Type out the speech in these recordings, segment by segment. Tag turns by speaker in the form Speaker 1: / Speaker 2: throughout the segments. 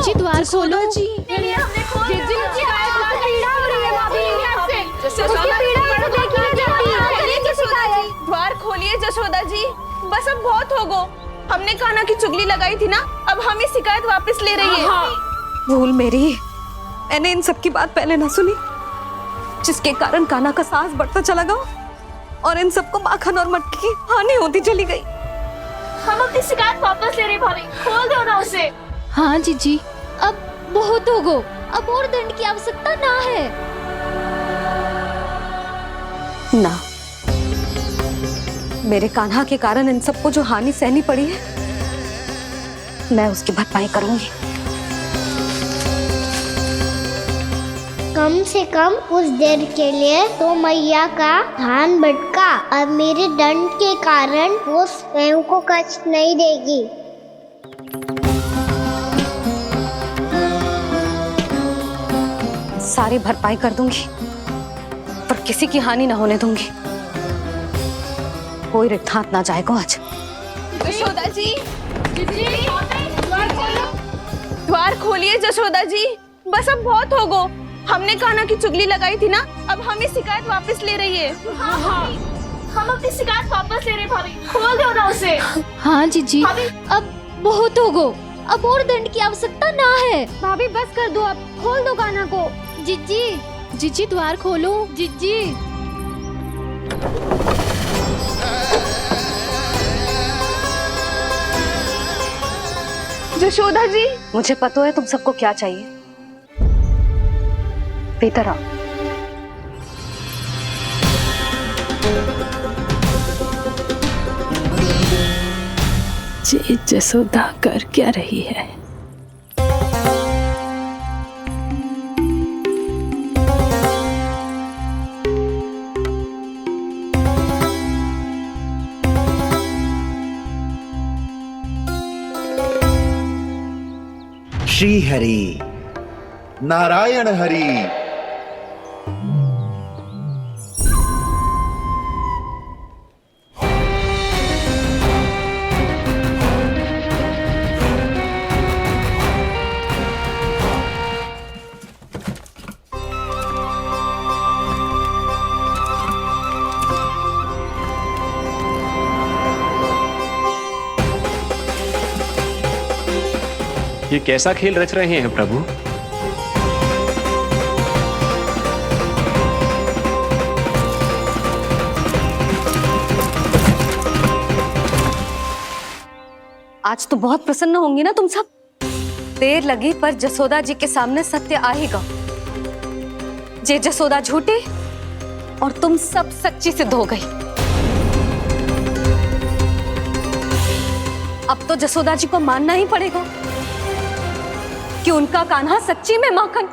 Speaker 1: जीजी द्वार खोलो।
Speaker 2: जी
Speaker 1: जीजी शिकायत पीड़ा हो रही है भाभी उसकी पीड़ा है तो देखी नहीं जाती।
Speaker 2: द्वार खोलिए जशोदा जी, बस अब बहुत हो गो। हमने कान्हा की चुगली लगाई थी ना, अब हम ही शिकायत वापस ले रही है।
Speaker 3: भूल मेरी, मैंने इन सब की बात पहले ना सुनी, जिसके कारण कान्हा का साहस बढ़ता चला गया और इन सबको माखन और मटकी की हानि होती चली गई।
Speaker 1: हम अपनी शिकायत वापस ले रहे भाभी, खोल दो ना उसे। हाँ जीजी, अब बहुत हो गो, अब और दंड की आवश्यकता ना है।
Speaker 3: ना, मेरे कान्हा के कारण इन सबको जो हानि सहनी पड़ी है, मैं उसकी भरपाई करूंगी।
Speaker 4: कम से कम उस देर के लिए तो मैया का ध्यान भटका और मेरे दंड के कारण वो स्वयं को कष्ट नहीं देगी।
Speaker 3: सारी भरपाई कर दूंगी, पर किसी की हानि ना होने दूंगी। कोई रिक्त हाथ ना जाएगा आज।
Speaker 2: जशोदा जी, द्वार खोलिए जशोदा जी, बस अब बहुत हो गो। हमने कान्हा की चुगली लगाई थी ना, अब हम ही शिकायत वापस ले रही है।
Speaker 1: हम अपनी शिकायत वापस ले रहे भाभी, खोल दो ना उसे। हाँ जीजी, अब बहुत हो गो, अब और दंड की आवश्यकता ना है। भाभी बस कर दो, अब खोल दो कान्हा को। जीजी द्वार खोलो। जीजी
Speaker 2: जशोदा जी,
Speaker 3: मुझे पता है तुम सबको क्या चाहिए। भीतर आओ।
Speaker 5: जी जसोदा कर क्या रही है?
Speaker 6: श्री हरि नारायण हरि।
Speaker 7: ये कैसा खेल रच रहे हैं प्रभु?
Speaker 3: आज तो बहुत प्रसन्न होंगी ना तुम सब। देर लगी पर जसोदा जी के सामने सत्य आएगा। जे जसोदा झूठी और तुम सब सच्ची सिद्ध हो गई। अब तो जसोदा जी को मानना ही पड़ेगा कि उनका कान्हा सच्ची में माखन।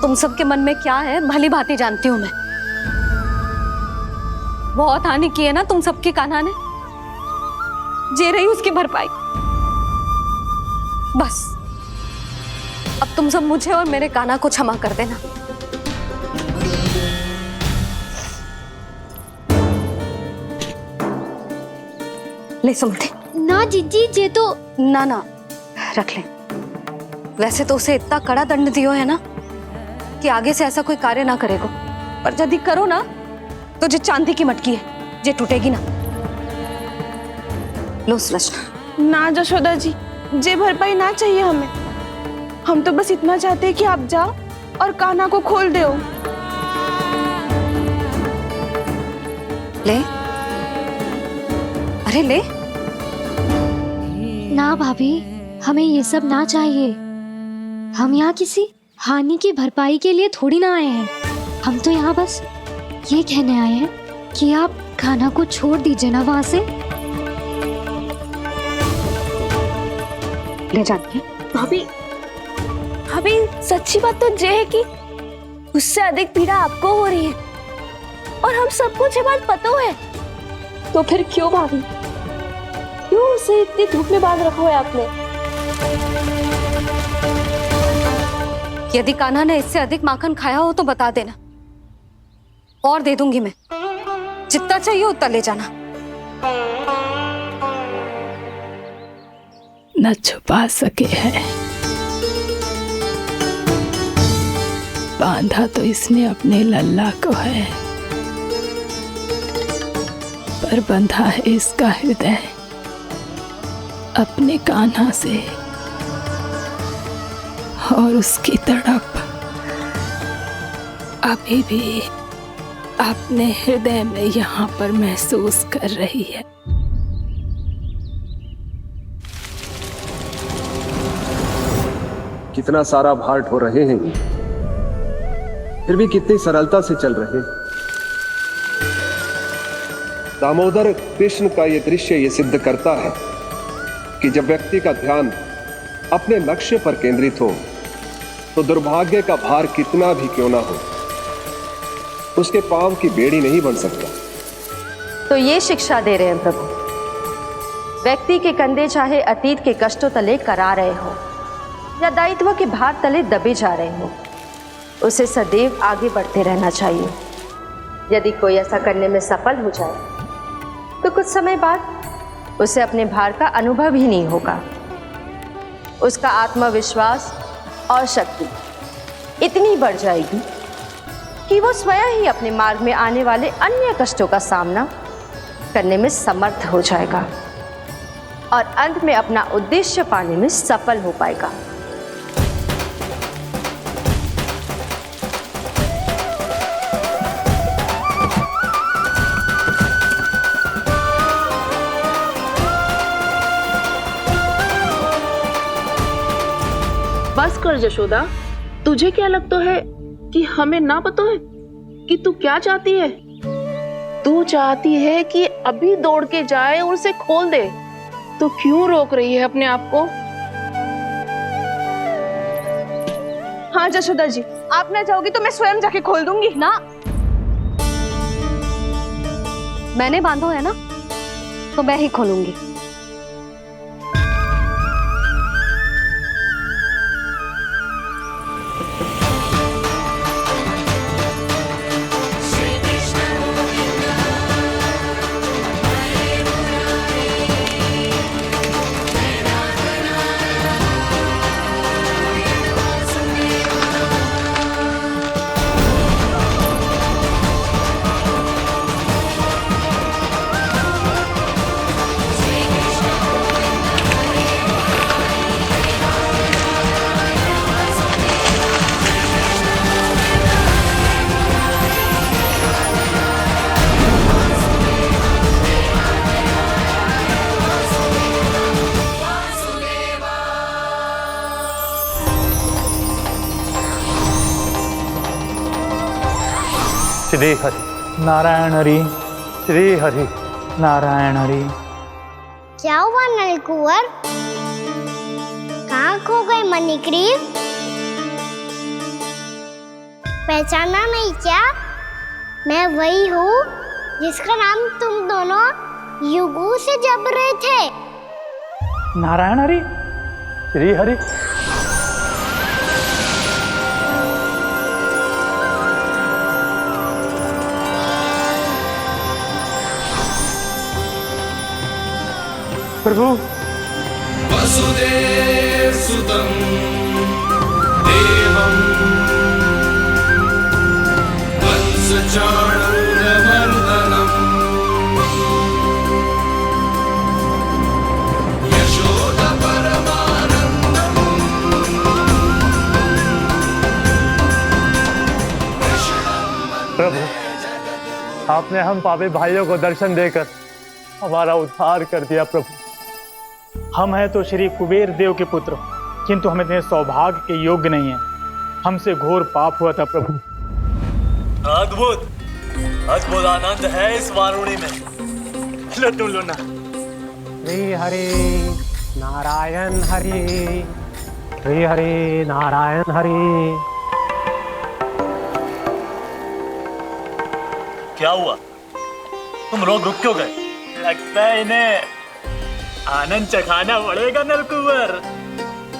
Speaker 3: तुम सबके मन में क्या है भली भांति जानती हूं मैं। बहुत हानि की है ना तुम सबके कान्हा ने, जे रही उसकी भरपाई। बस अब तुम सब मुझे और मेरे कान्हा को क्षमा कर देना। ले सुमति।
Speaker 1: ना जीजी, ये तो
Speaker 3: ना रख ले। वैसे तो उसे इतना कड़ा दंड दियो है ना कि आगे से ऐसा कोई कार्य ना करेगा, पर यदि करो ना तो जो चांदी की मटकी है जे टूटेगी ना। लो सुलक्षणा।
Speaker 2: ना जशोदा जी, जे भरपाई ना चाहिए हमें। हम तो बस इतना चाहते हैं कि आप जाओ और कान्हा को खोल दो।
Speaker 3: ले, अरे ले।
Speaker 1: ना भाभी, हमें ये सब ना चाहिए। हम यहाँ किसी हानि की भरपाई के लिए थोड़ी ना आए हैं। हम तो यहाँ बस ये कहने आए हैं कि आप कान्हा को छोड़ दीजिए ना वहां से।
Speaker 3: ले जाती
Speaker 2: भाभी, भाभी सच्ची बात तो ये है कि उससे अधिक पीड़ा आपको हो रही है और हम सबको ये बात पता है। तो फिर क्यों भाभी, क्यों उसे इतनी धूप में बांध रखा है आपने?
Speaker 3: यदि कान्हा ने इससे अधिक माखन खाया हो तो बता देना, और दे दूंगी मैं। जितना चाहिए उतना ले जाना।
Speaker 5: न छुपा सके हैं। बांधा तो इसने अपने लल्ला को है, पर बंधा है इसका हृदय अपने कान्हा से, और उसकी तड़प अभी भी अपने हृदय में यहाँ पर महसूस कर रही है।
Speaker 8: कितना सारा भार ढो रहे हैं, फिर भी कितनी सरलता से चल रहे हैं। दामोदर कृष्ण का यह दृश्य ये सिद्ध करता है कि जब व्यक्ति का ध्यान अपने लक्ष्य पर केंद्रित हो तो दुर्भाग्य का भार कितना भी क्यों ना हो, उसके पांव की बेड़ी नहीं बन सकता।
Speaker 2: तो ये शिक्षा दे रहे हैं प्रभु, व्यक्ति के कंधे चाहे अतीत के कष्टों तले करा रहे हो या दायित्व के भार तले दबे जा रहे हो, उसे सदैव आगे बढ़ते रहना चाहिए। यदि कोई ऐसा करने में सफल हो जाए तो कुछ समय बाद उसे अपने भार का अनुभव ही नहीं होगा। उसका आत्मविश्वास और शक्ति इतनी बढ़ जाएगी कि वो स्वयं ही अपने मार्ग में आने वाले अन्य कष्टों का सामना करने में समर्थ हो जाएगा और अंत में अपना उद्देश्य पाने में सफल हो पाएगा।
Speaker 9: बस कर जशोदा, तुझे क्या लगता है कि हमें ना पता है कि तू क्या चाहती है? तू चाहती है कि अभी दौड़ के जाए और उसे खोल दे, तो क्यों रोक रही है अपने आप को?
Speaker 2: हाँ जशोदा जी, आप ना चाहोगी तो मैं स्वयं जाके खोल दूंगी।
Speaker 3: ना, मैंने बांधो है ना, तो मैं ही खोलूंगी।
Speaker 10: श्री हरि नारायण हरि, श्री हरि नारायण हरि।
Speaker 4: क्या हुआ नलकुंवर? कहाँ खो गए मणिग्रीव? पहचाना नहीं क्या? मैं वही हूँ जिसका नाम तुम दोनों युगों से जप रहे थे।
Speaker 10: नारायण हरि, श्री हरि। प्रभु
Speaker 11: वसुदेव सुतं देवं वंशचाणूरमर्दनम् यशोदा परमानन्दम्
Speaker 10: प्रभु, आपने हम पापी भाइयों को दर्शन देकर हमारा उद्धार कर दिया। प्रभु, हम हैं तो श्री कुबेर देव के पुत्र, किंतु हम इतने सौभाग्य के योग्य नहीं हैं। हमसे घोर पाप हुआ था प्रभु।
Speaker 12: अद्भुत अद्भुत आनंद है इस वारुणी में। लो तुम लो ना।
Speaker 10: श्री हरि नारायण हरि, श्री हरि नारायण हरि।
Speaker 12: क्या हुआ? तुम रुक क्यों गए? लगता है इन्हें आनंद चखाना पड़ेगा नलकुंवर।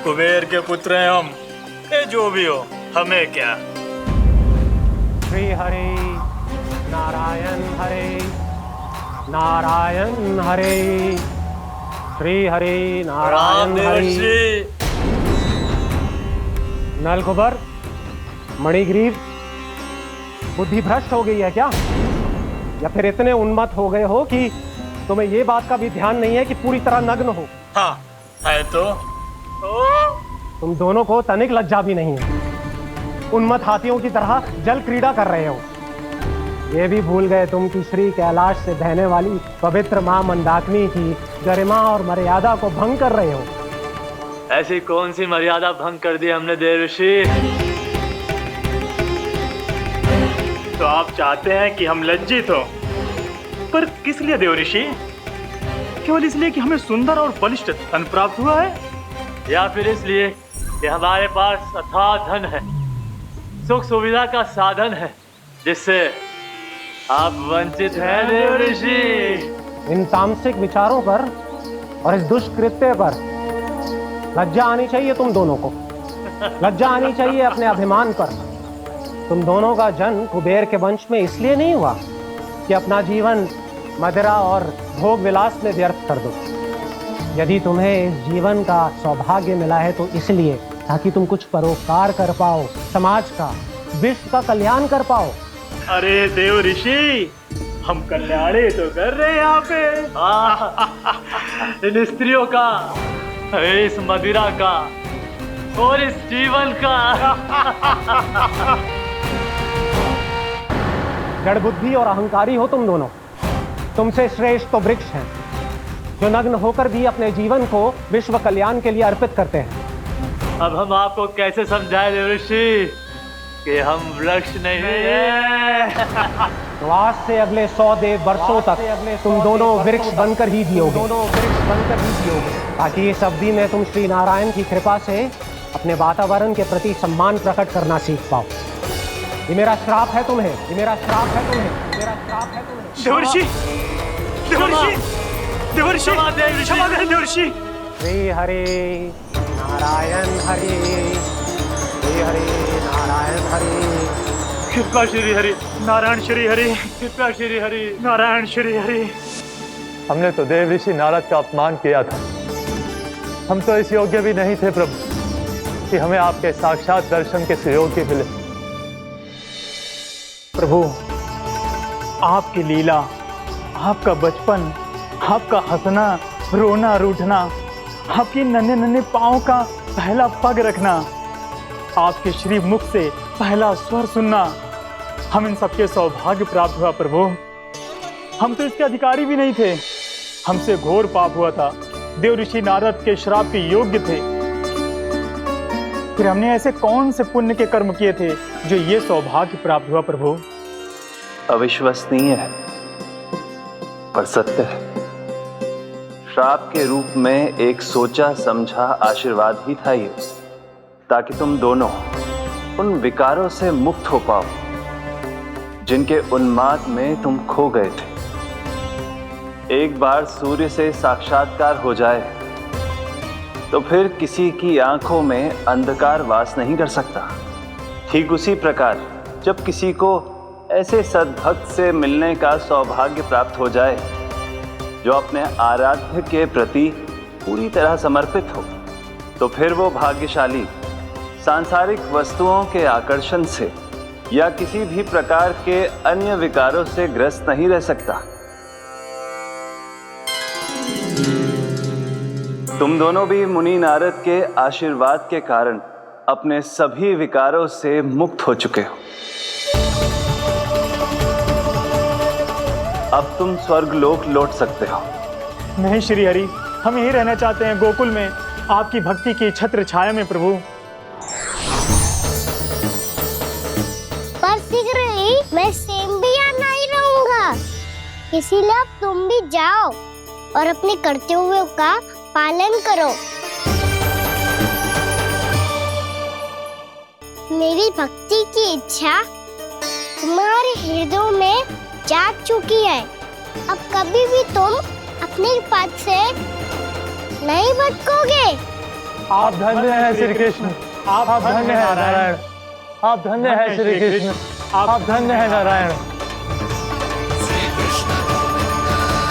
Speaker 12: कुबेर के पुत्र हैं हम, ये जो भी हो हमें क्या।
Speaker 10: श्री हरि नारायण हरि, नारायण हरे, श्री हरे नारायण हरे। नलकुबर, मणिग्रीव, बुद्धि भ्रष्ट हो गई है क्या? या फिर इतने उन्मत्त हो गए हो कि तुम्हें ये बात का भी ध्यान नहीं है कि पूरी तरह नग्न हो?
Speaker 12: हाँ है तो।
Speaker 10: तुम दोनों को तनिक लज्जा भी नहीं है। उन्मत्त हाथियों की तरह जल क्रीड़ा कर रहे हो। ये भी भूल गए तुम कि श्री कैलाश से बहने वाली पवित्र मां मंदाकिनी की गरिमा और मर्यादा को भंग कर रहे हो।
Speaker 12: ऐसी कौन सी मर्यादा भंग कर दी हमने देवर्षि? तो आप चाहते हैं कि हम लज्जित हो, पर किस लिए देवर्षि? केवल इसलिए कि हमें सुंदर और बलिष्ठ धन प्राप्त हुआ है, या फिर इसलिए कि हमारे पास अथाह धन है, सुख सुविधा का साधन है, जिससे आप वंचित हैं देवर्षि?
Speaker 10: इन तामसिक विचारों पर और इस दुष्कृत्य पर लज्जा आनी चाहिए तुम दोनों को। लज्जा आनी चाहिए अपने अभिमान पर। तुम दोनों का जन्म कुबेर के वंश में इसलिए नहीं हुआ कि अपना जीवन मदिरा और भोग विलास में व्यर्थ कर दो। यदि तुम्हें इस जीवन का सौभाग्य मिला है तो इसलिए ताकि तुम कुछ परोपकार कर पाओ, समाज का, विश्व का कल्याण कर पाओ।
Speaker 12: अरे देवर्षि, हम कल्याणी तो कर रहे हैं यहाँ पे। इन स्त्रियों का, इस मदिरा का और इस जीवन का।
Speaker 10: जड़ बुद्धि और अहंकारी हो तुम दोनों। तुमसे श्रेष्ठ तो वृक्ष हैं, जो नग्न होकर भी अपने जीवन को विश्व कल्याण के लिए अर्पित करते हैं।
Speaker 12: अब हम आपको कैसे समझाएं देवर्षि कि हम वृक्ष नहीं हैं?
Speaker 10: तो आज से अगले 100 देव वर्षों तक तुम दोनों वृक्ष बनकर ही जियोगे। ताकि इस अवधि में तुम श्री नारायण की कृपा से अपने वातावरण के प्रति सम्मान प्रकट करना सीख पाओ। ये मेरा श्राप है तुम्हें, ये मेरा श्राप है तुम्हें, मेरा श्राप है तुम्हें।
Speaker 12: देवर्षि, देवर्षि, देवर्षि, क्षमा करें देवर्षि।
Speaker 10: श्री हरे नारायण हरे, श्री हरे नारायण हरे।
Speaker 12: कृपा श्री हरि नारायण श्री हरि, कृपा श्री हरि नारायण श्री हरि।
Speaker 10: हमने तो देवर्षि नारद का अपमान किया था। हम तो इस योग्य भी नहीं थे प्रभु कि हमें आपके साक्षात दर्शन के सुयोग्य मिले।
Speaker 12: प्रभु, आपकी लीला, आपका बचपन, आपका हंसना, रोना, रूठना, आपकी नन्हे नन्हे पाँव का पहला पग रखना, आपके श्री मुख से पहला स्वर सुनना, हम इन सबके सौभाग्य प्राप्त हुआ प्रभु। हम तो इसके अधिकारी भी नहीं थे। हमसे घोर पाप हुआ था, देवर्षि नारद के श्राप के योग्य थे। फिर हमने ऐसे कौन से पुण्य के कर्म किए थे जो ये सौभाग्य प्राप्त हुआ प्रभु?
Speaker 13: अविश्वसनीय है पर सत्य है। श्राप के रूप में एक सोचा समझा आशीर्वाद ही था ये, ताकि तुम दोनों उन विकारों से मुक्त हो पाओ जिनके उन्माद में तुम खो गए थे। एक बार सूर्य से साक्षात्कार हो जाए तो फिर किसी की आंखों में अंधकार वास नहीं कर सकता। ठीक उसी प्रकार जब किसी को ऐसे सद्भक्त से मिलने का सौभाग्य प्राप्त हो जाए जो अपने आराध्य के प्रति पूरी तरह समर्पित हो, तो फिर वो भाग्यशाली सांसारिक वस्तुओं के आकर्षण से या किसी भी प्रकार के अन्य विकारों से ग्रस्त नहीं रह सकता। तुम दोनों भी मुनि नारद के आशीर्वाद के कारण अपने सभी विकारों से मुक्त हो चुके हो। अब तुम स्वर्गलोक लौट सकते हो।
Speaker 12: नहीं श्री हरि, हम यही रहना चाहते हैं गोकुल में, आपकी भक्ति की छत्र छाया में प्रभु।
Speaker 4: पर शीघ्र ही मैं सेम्बिया नहीं रहूंगा, इसीलिए अब तुम भी जाओ और अपने कर्तव्यों का पालन करो। मेरी भक्ति की इच्छा तुम्हारे हृदयों में जाग चुकी है। अब कभी भी तुम अपने पद से नहीं भटकोगे।
Speaker 10: आप धन्य हैं श्री कृष्ण, आप धन्य हैं नारायण, आप धन्य हैं श्री कृष्ण, आप धन्य हैं नारायण।
Speaker 11: श्री कृष्ण गोविंद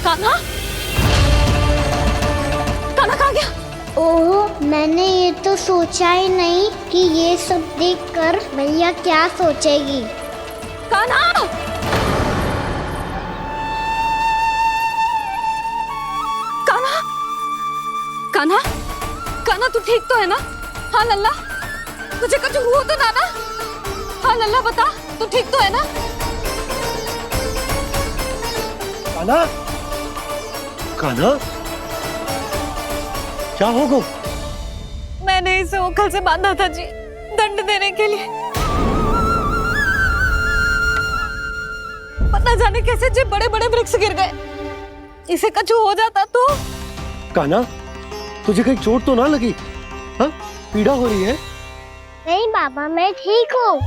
Speaker 2: कान्हा, कान्हा कहाँ गया?
Speaker 4: ओह, मैंने ये तो सोचा ही नहीं कि ये सब देखकर मैया क्या सोचेगी।
Speaker 2: कान्हा! कान्हा! कान्हा! कान्हा तू ठीक तो है ना? हाँ लल्ला, तुझे कुछ हुआ तो ना? हाँ लल्ला बता, तू ठीक तो है ना?
Speaker 10: कान्हा, कान्हा, क्या होगा?
Speaker 2: मैंने इसे ओखल से बांधा था जी, दंड देने के लिए। पता जाने कैसे जो बड़े बड़े वृक्ष गिर गए, इसे कुछ हो जाता तो।
Speaker 10: कान्हा, तुझे कहीं चोट तो ना लगी? हाँ, पीड़ा हो रही है?
Speaker 4: नहीं बाबा, मैं ठीक हूँ।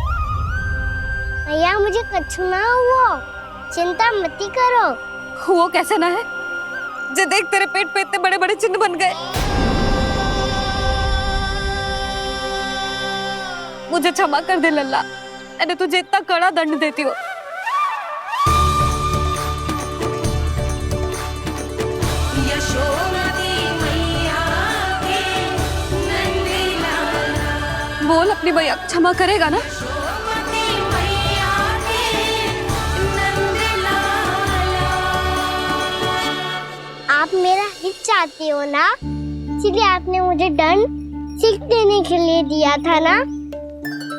Speaker 4: मैया मुझे कुछ ना हुआ, चिंता मत करो।
Speaker 2: वो कैसे ना है? जे देख तेरे पेट पे इतने बड़े बड़े चिन्ह बन गए। मुझे क्षमा कर दे लल्ला, मैंने तुझे इतना कड़ा दंड देती हो। बोल अपनी भैया क्षमा करेगा ना?
Speaker 4: आप मेरा हित चाहती हो ना, इसलिए आपने मुझे दंड सीख देने के लिए दिया था ना।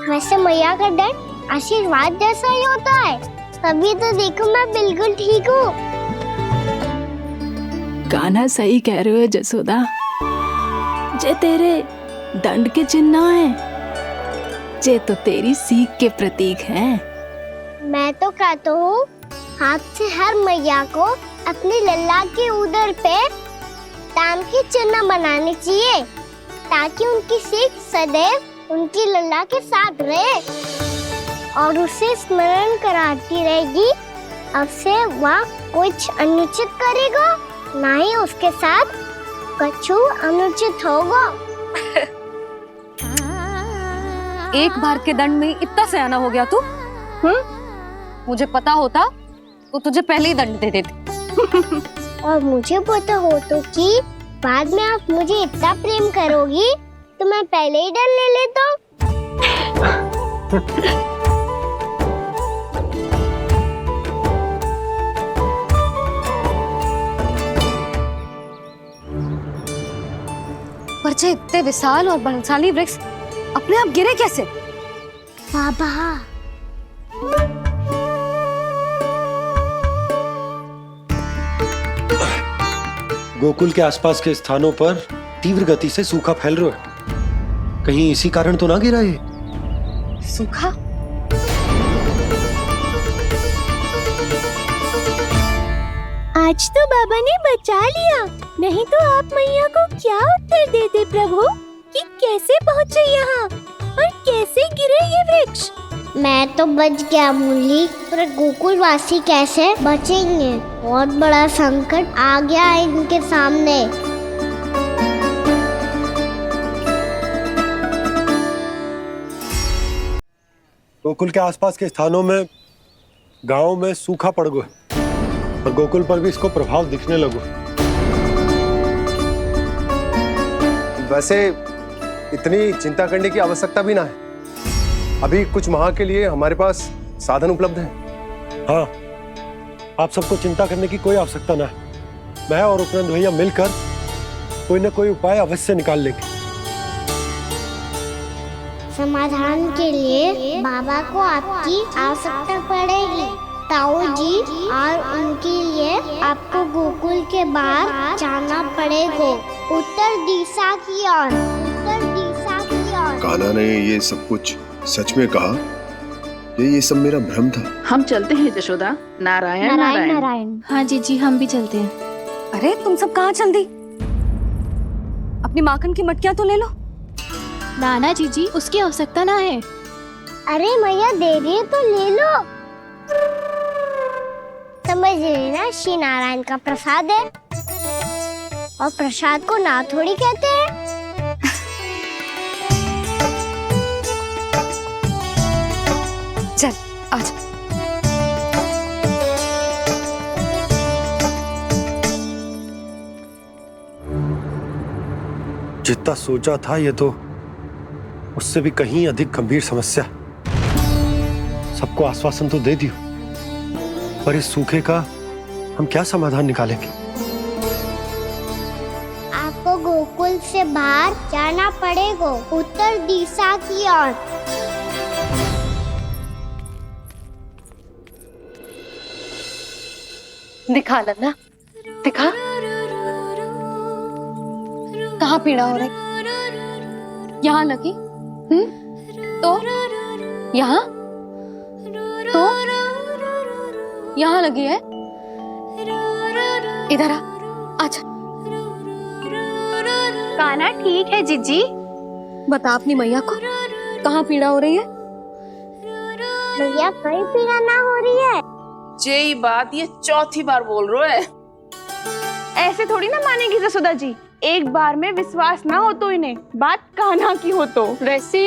Speaker 4: वैसे मैया का दंड आशीर्वाद जैसा ही होता है, तभी तो देखो मैं बिल्कुल ठीक हूँ।
Speaker 5: कान्हा सही कह रहे हो जसोदा, जे तेरे दंड के चिन्ह है, जे तो तेरी सीख के प्रतीक हैं।
Speaker 4: मैं तो कहता हूँ हाथ से हर मैया को अपनी लल्ला के उदर पे ताम के चिन्ह बनाने चाहिए, ताकि उनकी सीख सदैव उनकी लल्ला के साथ रहे और उसे स्मरण कराती रहेगी। अब से वह कुछ अनुचित करेगा, ना ही उसके साथ कुछ अनुचित होगा।
Speaker 3: एक बार के दंड में इतना सयाना हो गया तू? मुझे पता होता तो तुझे पहले ही दंड दे देती।
Speaker 4: और मुझे पता हो तो कि बाद में आप मुझे इतना प्रेम करोगी तो मैं पहले ही दंड ले लेता।
Speaker 3: पर जे इतने विशाल और बलशाली वृक्ष अपने आप गिरे कैसे?
Speaker 4: बाबा,
Speaker 14: गोकुल के आसपास के स्थानों पर तीव्र गति से सूखा फैल रहा है। कहीं इसी कारण तो ना गिरा ये?
Speaker 3: सूखा?
Speaker 4: आज तो बाबा ने बचा लिया, नहीं तो आप मैया को क्या उत्तर देते प्रभु कि कैसे पहुँचे यहाँ और कैसे गिरे ये वृक्ष। मैं तो बच गया मुरली, पर गोकुल वासी कैसे बचेंगे? बहुत बड़ा संकट आ गया है इनके सामने।
Speaker 14: गोकुल के आसपास के स्थानों में, गांव में सूखा पड़ गया और गोकुल पर भी इसको प्रभाव दिखने लगा।
Speaker 8: वैसे इतनी चिंता करने की आवश्यकता भी ना है। अभी कुछ माह के लिए हमारे पास साधन उपलब्ध है।
Speaker 14: हाँ, आप सबको चिंता करने की कोई आवश्यकता ना है। मैं और उपनंद भैया मिलकर कोई न कोई उपाय अवश्य निकाल लेंगे।
Speaker 4: समाधान के लिए बाबा को आपकी आवश्यकता पड़ेगी। ताऊ जी और उनके लिए आपको गोकुल के बाहर जाना पड़ेगा, उत्तर दिशा की ओर। उत्तर दिशा की ओर।
Speaker 8: कान्हा ने ये सब कुछ सच में कहा? ये सब मेरा भ्रम था?
Speaker 9: हम चलते हैं जशोदा। नारायण नारायण
Speaker 1: नारायण। हाँ जीजी, हम भी चलते हैं।
Speaker 3: अरे तुम सब कहाँ चल दी? अपनी माखन की मटकियाँ तो ले लो।
Speaker 1: नाना जीजी, उसकी आवश्यकता ना है।
Speaker 4: अरे मैया दे रही है तो ले लो। समझ लेना, श्री नारायण का प्रसाद है और प्रसाद को ना थोड़ी कहते हैं।
Speaker 3: चल आजा।
Speaker 14: जितना सोचा था ये तो उससे भी कहीं अधिक गंभीर समस्या। सबको आश्वासन तो दे दियो, पर इस सूखे का हम क्या समाधान निकालेंगे?
Speaker 4: आपको गोकुल से बाहर जाना पड़ेगा, उत्तर दिशा की ओर।
Speaker 3: दिखा लल्ला, दिखा। कहाँ पीड़ा हो रही? यहाँ लगी? तो यहाँ तो यहाँ लगी है? इधर आ, आजा।
Speaker 2: कान्हा ठीक है जीजी।
Speaker 3: बता अपनी मैया को कहाँ पीड़ा हो रही है?
Speaker 4: भैया कहीं पीड़ा ना हो रही है।
Speaker 9: यही बात ये चौथी बार बोल रहे है।
Speaker 2: ऐसे थोड़ी ना मानेगी जसोदा जी, एक बार में विश्वास ना हो तो इन्हें बात कान्हा की हो तो।
Speaker 1: वैसे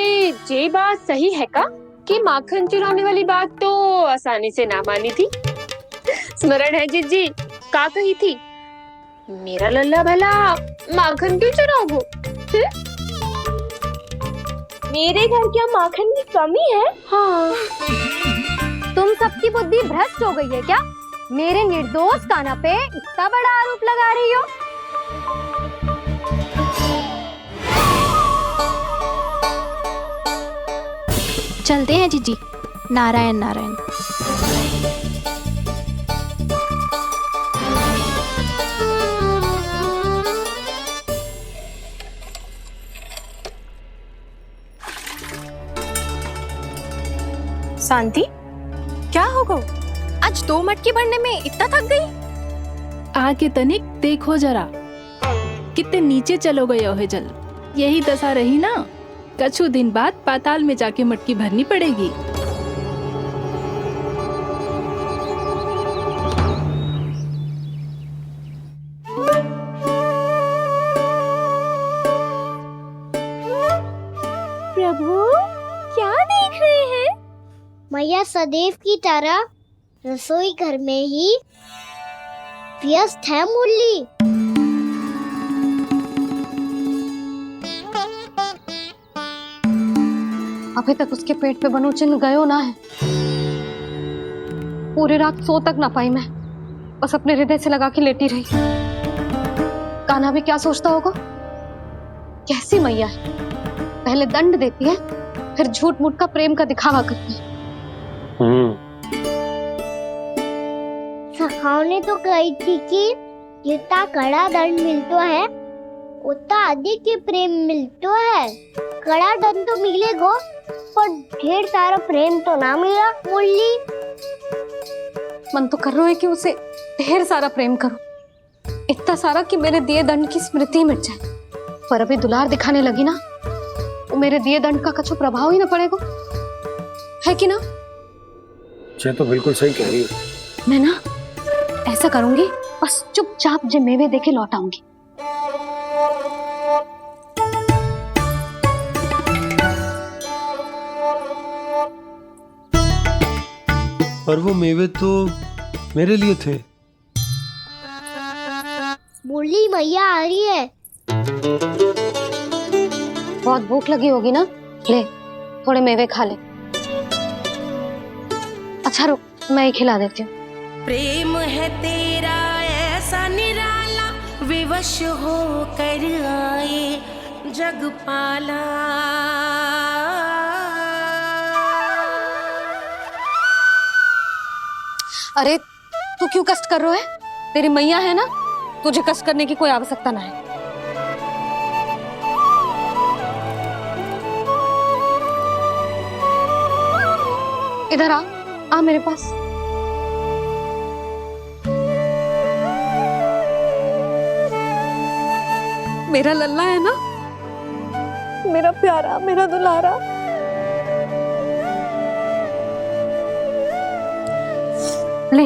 Speaker 1: ये बात सही है का कि माखन चुराने वाली बात तो आसानी से ना मानी थी। स्मरण है जीजी का कही थी, मेरा लल्ला भला माखन क्यों चुराओगे?
Speaker 2: मेरे घर क्या माखन की कमी है?
Speaker 1: हाँ।
Speaker 3: तुम सबकी बुद्धि भ्रष्ट हो गई है क्या? मेरे निर्दोष कान्हा पे इतना बड़ा आरोप लगा रही हो?
Speaker 5: चलते हैं जीजी। नारायण नारायण।
Speaker 2: शांति, क्या हो गो? आज 2 मटकी भरने में इतना थक गई?
Speaker 5: आके तनिक देखो जरा, कितने नीचे चलो गए हो जल। यही दशा रही ना, कछु दिन बाद पाताल में जाके मटकी भरनी पड़ेगी।
Speaker 4: प्रभु क्या देख रहे हैं? मैया सदैव की तरह रसोई घर में ही व्यस्त है मुरली।
Speaker 3: अभी तक उसके पेट पे बनो चिन्ह गयो ना है। पूरी रात सो तक ना पाई मैं, बस अपने हृदय से लगा के लेटी रही। कान्हा भी क्या सोचता होगा? कैसी मैया है, पहले दंड देती है फिर झूठ मूठ का प्रेम का दिखावा करती है।
Speaker 4: सखाओ ने तो कही थी कि जितना कड़ा दंड मिलता है उतना अधिक ही प्रेम मिलता है। कड़ा दंड तो मिलेगा पर ढेर सारा प्रेम तो ना मिला मुरली।
Speaker 3: मन तो कर रहा है कि उसे ढेर सारा प्रेम करूं, इतना सारा कि मेरे दिए दंड की स्मृति मिट जाए। पर अभी दुलार दिखाने लगी ना, वो मेरे दिए दंड का कछु प्रभाव ही ना पड़ेगा, है कि ना?
Speaker 14: ये तो बिल्कुल सही कह रही हो।
Speaker 3: मैं ना ऐसा करूंगी, बस चुपचाप जे मेवे देके लौट आऊंगी।
Speaker 14: पर वो मेवे तो मेरे लिए थे।
Speaker 4: मुरली मैया आ रही है।
Speaker 3: बहुत भूख लगी होगी ना, ले थोड़े मेवे खा ले। अच्छा रुक, मैं ही खिला देती हूँ।
Speaker 15: प्रेम है तेरा ऐसा निराला, विवश हो कर आए जग पाला।
Speaker 3: अरे तू क्यों कष्ट कर रहा है? तेरी मैया है ना, तुझे कष्ट करने की कोई आवश्यकता ना है। इधर आ मेरे पास। मेरा लल्ला है ना, मेरा प्यारा, मेरा दुलारा। ले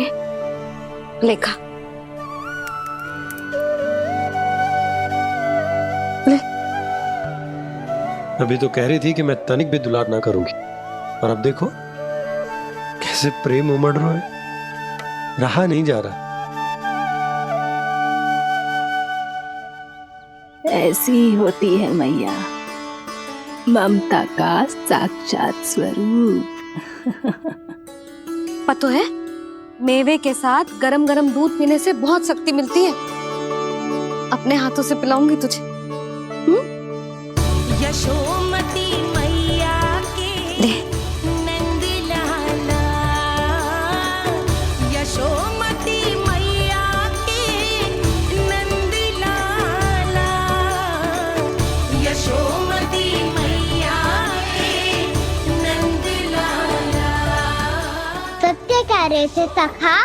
Speaker 3: ले खा, ले।
Speaker 14: अभी तो कह रही थी कि मैं तनिक भी दुलार ना करूंगी, और अब देखो कैसे प्रेम उमड़ रहा है, रहा नहीं जा रहा।
Speaker 5: ऐसी ही होती है मैया, ममता का साक्षात स्वरूप।
Speaker 3: पता है, मेवे के साथ गरम गरम दूध पीने से बहुत शक्ति मिलती है। अपने हाथों से पिलाऊंगी तुझे।
Speaker 15: यशोमती मैया के नंद लाला, यशोमती मैया के नंद लाला, यशोमती मैया के नंद लाला।
Speaker 4: सत्य कह रहे थे सखा,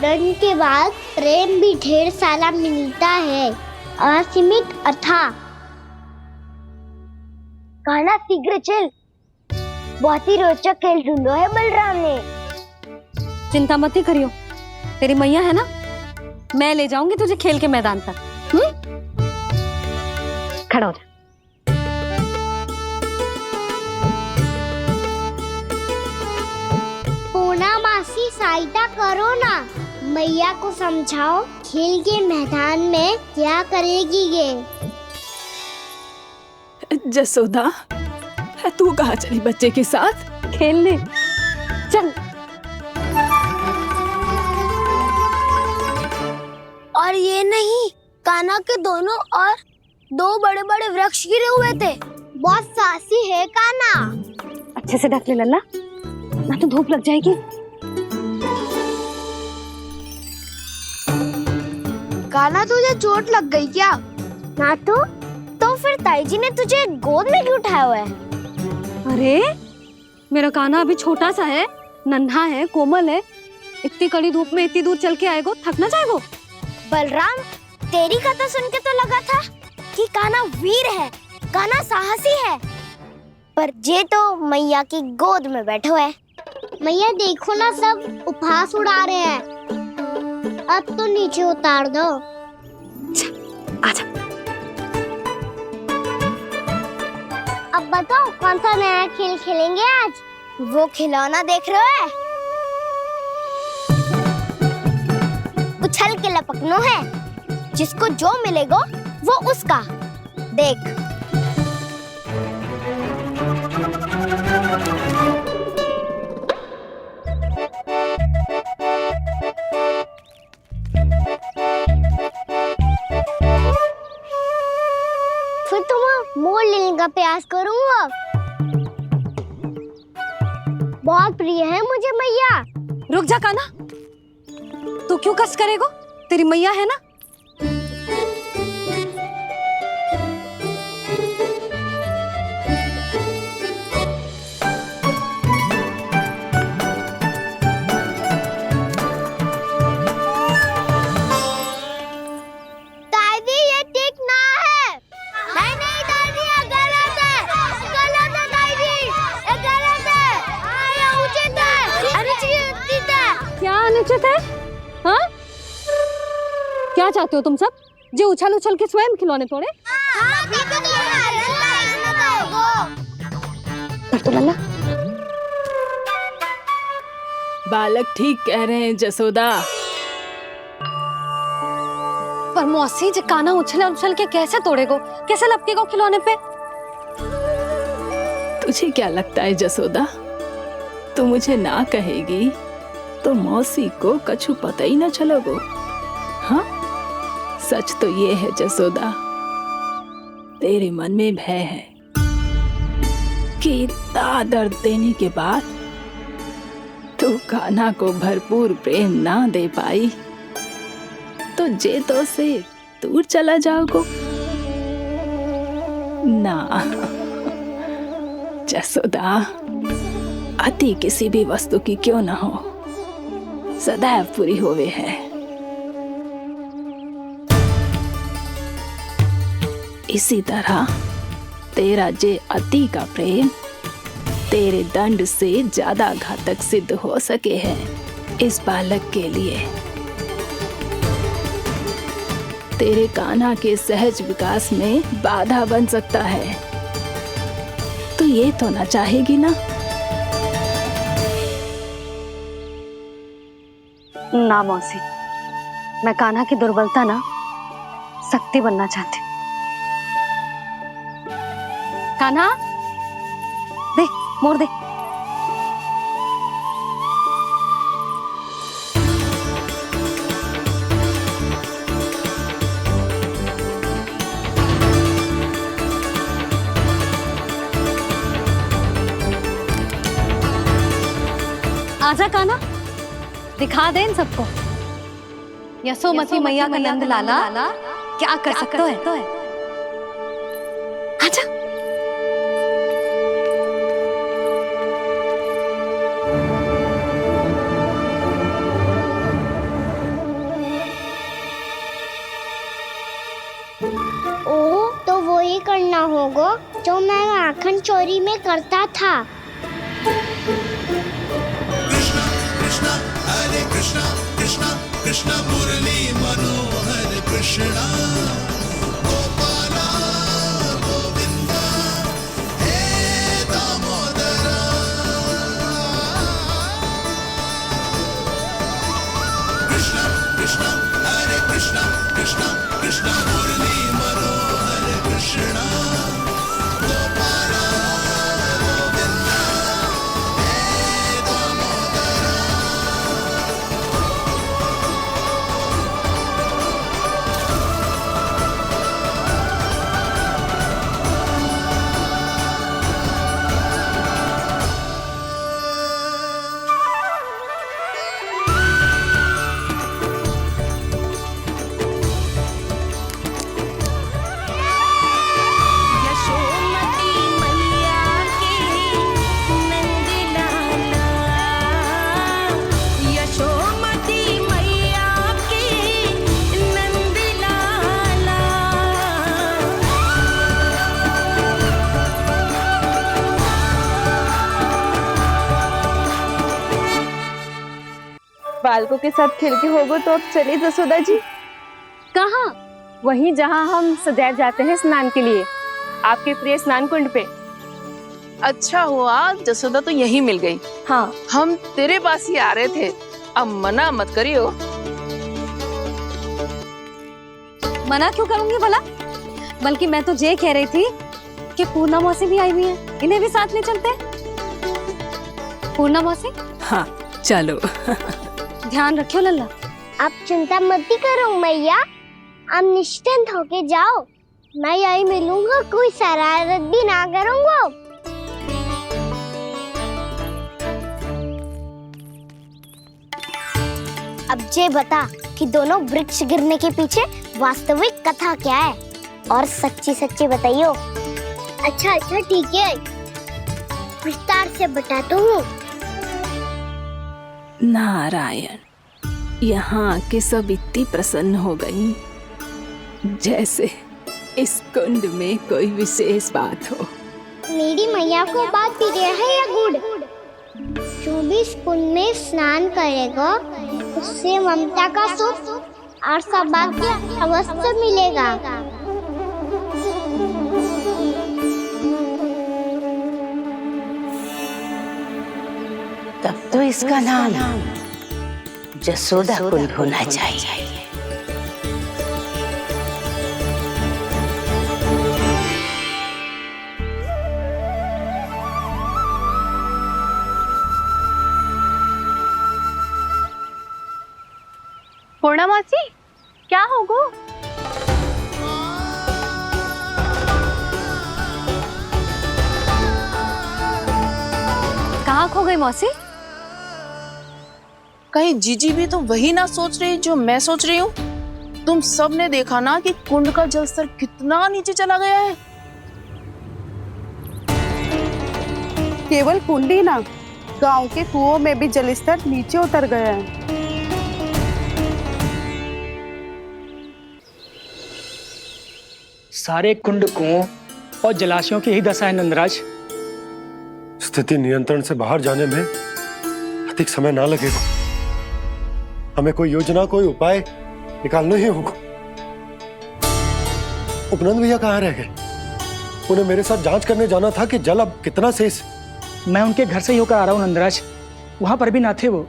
Speaker 4: दंड के बाद प्रेम भी ढेर सारा मिलता है, असीमित अथाह। गाना शीघ्र चल, बहुत ही रोचक खेल ढूंढो है बलराम ने।
Speaker 3: चिंता मत ही करियो, तेरी मैया है ना, मैं ले जाऊंगी तुझे खेल के मैदान तक। खड़ा हो जा।
Speaker 4: पूना मासी सहायता करो ना, मैया को समझाओ खेल के मैदान में क्या करेगी ये।
Speaker 5: जसोदा, तू कहाँ चली बच्चे के साथ
Speaker 3: खेलने? चल।
Speaker 4: और ये नहीं, कान्हा के दोनों और दो बड़े बड़े वृक्ष गिरे हुए थे। बहुत साहसी है कान्हा।
Speaker 3: अच्छे से ढक ले लल्ला, ना तो धूप लग जाएगी।
Speaker 4: कान्हा तुझे चोट लग गई क्या? ना तो फिर ताई जी ने तुझे गोद में क्यों उठाया हुआ है?
Speaker 3: अरे मेरा कान्हा अभी छोटा सा है, नन्हा है, कोमल है। इतनी कड़ी धूप में इतनी दूर चल के आएगा, थक ना जाएगा?
Speaker 4: बलराम, तेरी कथा सुन के तो लगा था कि कान्हा वीर है, कान्हा साहसी है, पर जे तो मैया की गोद में बैठे हुए है। मैया देखो ना, सब उपहास उड़ा रहे हैं। अब तो नीचे उतार दो।
Speaker 3: आजा।
Speaker 4: अब बताओ कौन सा नया खेल खेलेंगे आज? वो खिलौना देख रहे हो? उछल के लपकनो है, जिसको जो मिलेगा वो उसका। देख। फिर तुम मोड़ लेने का प्रयास करूंगा। बहुत प्रिय है मुझे मैया।
Speaker 3: रुक जा कान्हा, तू क्यों कष्ट करेगा? तेरी मैया है ना।
Speaker 4: दादी ये ठीक ना है। नहीं नहीं दादी, ये गलत है, गलत है दादी, ये गलत है, ये उचित है, अनुचित है।
Speaker 3: क्या अनुचित है? हाँ? क्या चाहते हो तुम सब? जो उछल उछल के स्वयं खिलौने तोड़े? तो लल्ला,
Speaker 5: बालक ठीक कह रहे हैं जसोदा।
Speaker 3: पर मौसी, जो कान्हा उछल उछल के कैसे तोड़ेगो, कैसे लपकेगो खिलौने पे?
Speaker 5: तुझे क्या लगता है जसोदा, तू मुझे ना कहेगी तो मौसी को कछु पता ही ना चलोगो। हाँ, सच तो ये है जसोदा, तेरे मन में भय है कि इतना दर्द देने के बाद तू कान्हा को भरपूर प्रेम ना दे पाई तो जे तो से दूर चला जाओगो ना। जसोदा, अति किसी भी वस्तु की क्यों ना हो, सदैव पूरी होवे है। इसी तरह तेरा जे अति का प्रेम तेरे दंड से ज्यादा घातक सिद्ध हो सके है इस बालक के लिए। तेरे कान्हा के सहज विकास में बाधा बन सकता है, तो ये तो ना चाहेगी ना?
Speaker 3: ना मौसी, मैं कान्हा की दुर्बलता ना शक्ति बनना चाहती हूँ। कान्हा, दे मोड़ दे। आजा कान्हा, दिखा दे इन सबको यशोमती मैया का नंद लाला क्या कर सकता है। आजा।
Speaker 4: ओ तो वो ही करना होगा जो मैं माखन चोरी में करता था।
Speaker 11: कृष्णा कृष्णा मुरली मनोहर कृष्णा गोपाला गोविंदा हे दामोदरा। कृष्णा कृष्णा हरे कृष्णा कृष्णा कृष्णा मुरली मनोहर कृष्णा गोपाला गोविंदा हे दामोदरा।
Speaker 15: यशोमती मैया के नंद लाला, यशोमती मैया के नंद लाला।
Speaker 2: बालकों के साथ खेल के होगो तो अब चलिए जसोदा जी।
Speaker 3: कहाँ?
Speaker 2: वहीं जहाँ हम सदैव जाते हैं स्नान के लिए, आपके प्रिय स्नान कुंड पे।
Speaker 9: अच्छा हुआ जसोदा तो यही मिल गई।
Speaker 2: हाँ,
Speaker 9: हम तेरे पास ही आ रहे थे, अब मना मत करियो।
Speaker 3: मना क्यों करूंगी भला? बल्कि मैं तो ये कह रही थी कि पूर्णा मौसी भी आई हुई है, इन्हें भी साथ में चलते हैं। पूर्णा मौसी,
Speaker 5: हाँ चलो।
Speaker 3: ध्यान रखियो लल्ला।
Speaker 4: आप चिंता मत करो मैया, आप निश्चिंत होके जाओ, मैं यही मिलूंगा, कोई शरारत भी ना करूंगा। अब ये बता कि दोनों वृक्ष गिरने के पीछे वास्तविक कथा क्या है, और सच्ची सच्ची बताइयो। अच्छा ठीक है, विस्तार से बताता हूँ।
Speaker 5: नारायण, यहाँ के सब इतनी प्रसन्न हो गई जैसे इस कुंड में कोई विशेष बात हो।
Speaker 4: मेरी मैया को बात प्रिय है या गुड़? जो भी इस कुंड में स्नान करेगा उससे ममता का सुख और सौभाग्य अवश्य मिलेगा।
Speaker 16: तब तो इसका नाम जसोदा कुंड होना चाहिए।
Speaker 2: पूर्णा मौसी, क्या होगो?
Speaker 3: कहाँ खो गई मौसी?
Speaker 9: कहीं जीजी भी तो वही ना सोच रही जो मैं सोच रही हूँ। तुम सब ने देखा ना कि कुंड का जलस्तर कितना नीचे चला गया है।
Speaker 17: केवल कुंड ही ना, गांव के कुओं में भी जलस्तर नीचे उतर गया है।
Speaker 10: सारे कुंड कुओं और जलाशयों की ही दशा है नंदराज।
Speaker 14: स्थिति नियंत्रण से बाहर जाने में अधिक समय ना लगेगा। हमें कोई योजना, कोई उपाय निकालना ही होगा। उपनंद भैया कहाँ रह गए? उन्हें मेरे साथ जांच करने जाना था कि जल अब कितना शेष।
Speaker 10: मैं उनके घर से ही होकर आ रहा हूँ नंदराज, वहां पर भी ना थे वो।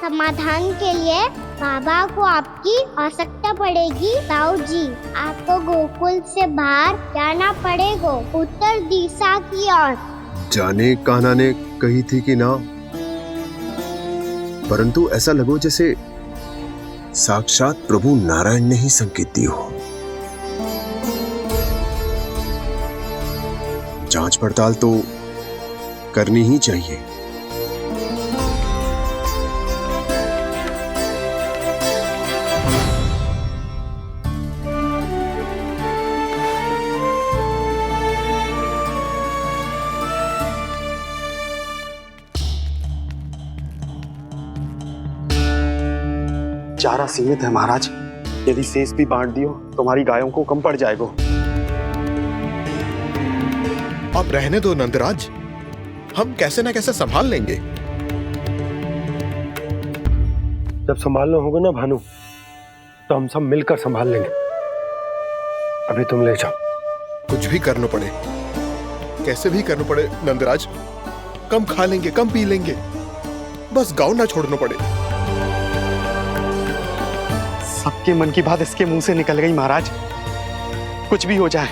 Speaker 4: समाधान के लिए बाबा को आपकी आवश्यकता पड़ेगी। ताऊ जी, आपको गोकुल से बाहर जाना पड़ेगा, उत्तर दिशा की ओर।
Speaker 18: जाने कान्हा ने कही थी कि ना, परंतु ऐसा लगो जैसे साक्षात प्रभु नारायण ने ही संकेत दी हो। जांच पड़ताल तो करनी ही चाहिए।
Speaker 14: चारा सीमित है महाराज, यदि शेष भी बांट दियो तो हमारी गायों को कम पड़ जाएगा।
Speaker 6: अब रहने दो नंदराज, हम कैसे न कैसे संभाल लेंगे।
Speaker 14: जब संभालना होगा ना भानु, तो हम सब मिलकर संभाल लेंगे। अभी तुम ले जाओ।
Speaker 6: कुछ भी करना पड़े, कैसे भी करना पड़े नंदराज, कम खा लेंगे, कम पी लेंगे, बस गाँव ना छोड़ना पड़े।
Speaker 14: सबके मन की बात इसके मुंह से निकल गई महाराज। कुछ भी हो जाए,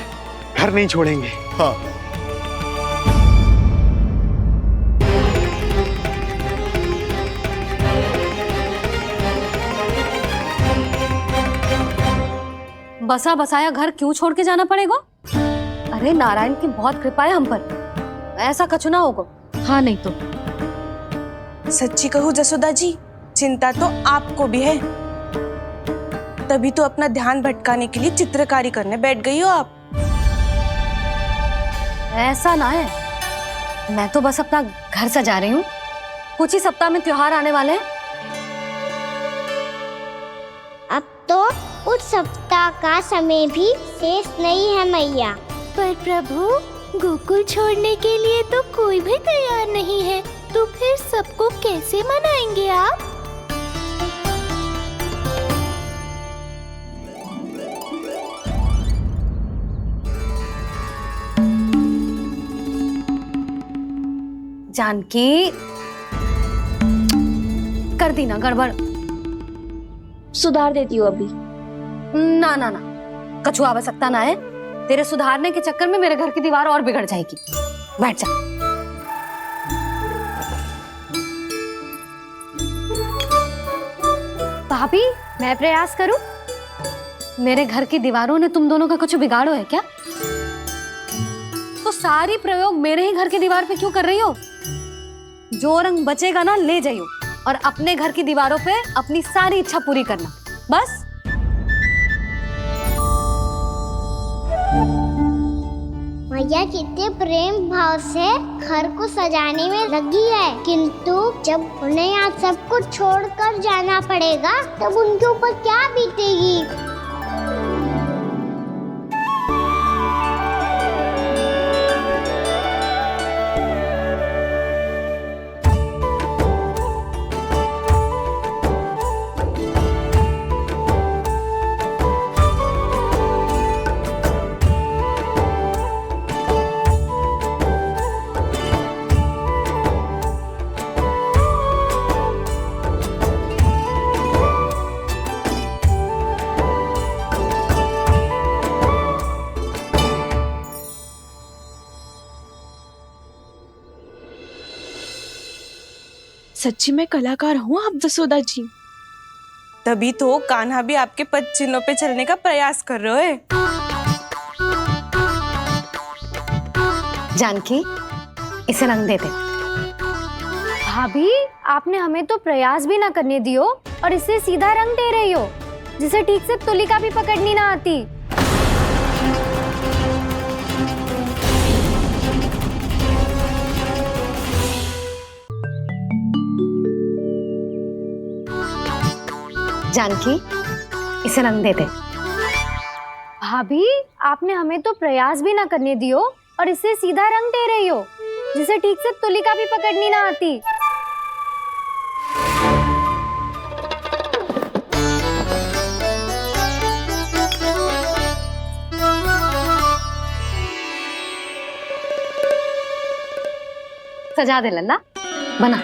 Speaker 14: घर नहीं छोड़ेंगे।
Speaker 6: हाँ,
Speaker 3: बसा बसाया घर क्यों छोड़ के जाना पड़ेगा? अरे नारायण की बहुत कृपा है हम पर, ऐसा कछु ना होगा। हाँ नहीं तो
Speaker 2: सच्ची कहूँ जसोदा जी, चिंता तो आपको भी है, तभी तो अपना ध्यान भटकाने के लिए चित्रकारी करने बैठ गई हो आप।
Speaker 3: ऐसा ना है, मैं तो बस अपना घर सजा रही हूँ। कुछ ही सप्ताह में त्योहार आने वाले हैं।
Speaker 4: अब तो उस सप्ताह का समय भी शेष नहीं है मैया।
Speaker 1: पर प्रभु, गोकुल छोड़ने के लिए तो कोई भी तैयार नहीं है, तो फिर सबको कैसे मनाएंगे आप?
Speaker 3: जानकी, कर दी ना गड़बड़।
Speaker 2: सुधार देती हूँ अभी।
Speaker 3: ना ना ना, कछु आवश्यकता ना है। तेरे सुधारने के चक्कर में मेरे घर की दीवार और बिगड़ जाएगी। बैठ जा।
Speaker 1: भाभी, मैं प्रयास करूं?
Speaker 3: मेरे घर की दीवारों ने तुम दोनों का कुछ बिगाड़ो है क्या? तो सारी प्रयोग मेरे ही घर की दीवार पे क्यों कर रही हो? जो रंग बचेगा ना ले जाइयो, और अपने घर की दीवारों पे अपनी सारी इच्छा पूरी करना, बस।
Speaker 4: मैया कितने प्रेम भाव से घर को सजाने में लगी है, किंतु जब उन्हें यहाँ सब कुछ छोड़कर जाना पड़ेगा तब उनके ऊपर क्या बीतेगी।
Speaker 2: सच्ची में कलाकार हूँ आप जसोदा जी, तभी तो कान्हा भी आपके पद चिन्हों पे चलने का प्रयास कर रहे हैं।
Speaker 3: जानकी, इसे रंग दे दे।
Speaker 1: भाभी, आपने हमें तो प्रयास भी ना करने दियो और इसे सीधा रंग दे रही हो, जिसे ठीक से तुलिका भी पकड़नी ना आती।
Speaker 3: जानकी, इसे रंग दे दे।
Speaker 1: भाभी, आपने हमें तो प्रयास भी ना करने दियो और इसे सीधा रंग दे रही हो, जिसे ठीक से तुलिका भी पकड़नी ना आती।
Speaker 3: सजा दे लल्ला, बना।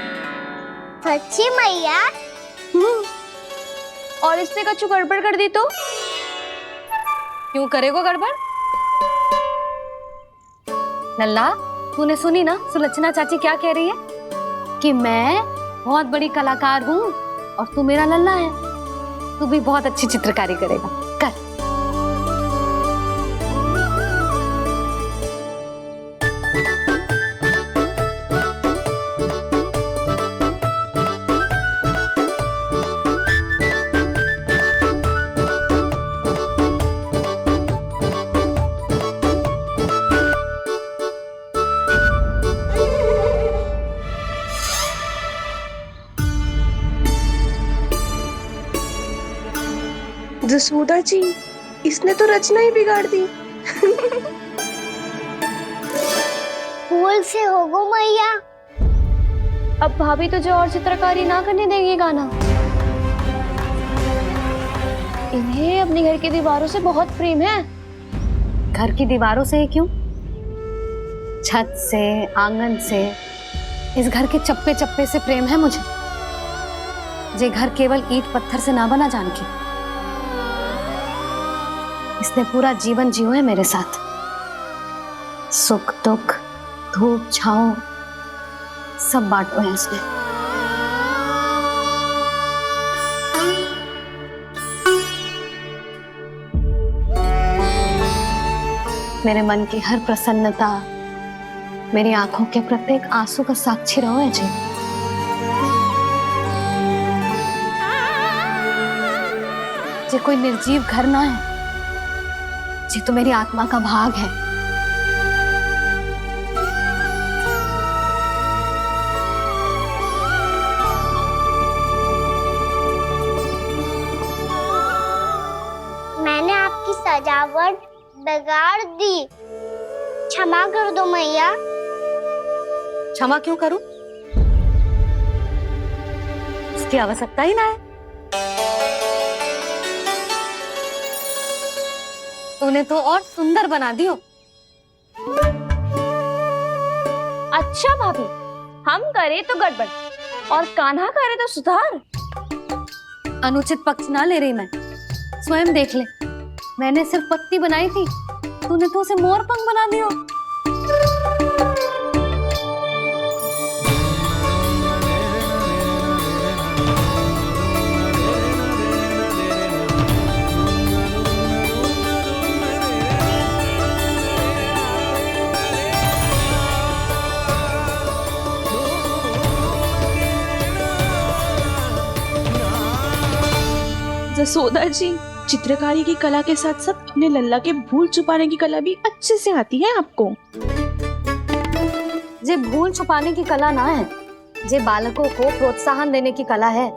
Speaker 4: सच्ची मैया?
Speaker 2: और इसने कछु गड़बड़ कर दी तो?
Speaker 3: क्यों करेगो गड़बड़? लल्ला, तूने सुनी ना सुलक्षणा चाची क्या कह रही है? कि मैं बहुत बड़ी कलाकार हूँ और तू मेरा लल्ला है। तू भी बहुत अच्छी चित्रकारी करेगा, कर।
Speaker 9: जसोदा जी, इसने तो रचना ही बिगाड़ दी।
Speaker 4: फूल से होगो मैया।
Speaker 2: अब भाभी तुझे और चित्रकारी ना करने देंगे गाना। इन्हें अपने घर की दीवारों से बहुत प्रेम है।
Speaker 3: घर की दीवारों से ही क्यों? छत से, आंगन से, इस घर के चप्पे चप्पे से प्रेम है मुझे। ये घर केवल ईंट पत्थर से ना बना जानकी। इसने पूरा जीवन जियो है मेरे साथ। सुख दुख, धूप छांव सब बांटो है इसने। मेरे मन की हर प्रसन्नता, मेरी आंखों के प्रत्येक आंसू का साक्षी रहो है जी। ये कोई निर्जीव घर ना है, ये तो मेरी आत्मा का भाग है।
Speaker 4: मैंने आपकी सजावट बिगाड़ दी, क्षमा कर दो मैया।
Speaker 3: क्षमा क्यों करूं? इसकी आवश्यकता ही ना है। तूने तो और सुंदर बना दियो।
Speaker 2: अच्छा भाभी, हम करे तो गड़बड़ और कान्हा करे तो सुधार।
Speaker 3: अनुचित पक्ष ना ले रही मैं, स्वयं देख ले। मैंने सिर्फ पत्ती बनाई थी, तूने तो उसे मोर पंख बना दियो।
Speaker 9: जसोदा जी, चित्रकारी की कला के साथ साथ अपने लल्ला के भूल छुपाने की कला भी अच्छे से आती है आपको।
Speaker 3: ये भूल छुपाने की कला ना है, ये बालकों को प्रोत्साहन देने की कला है।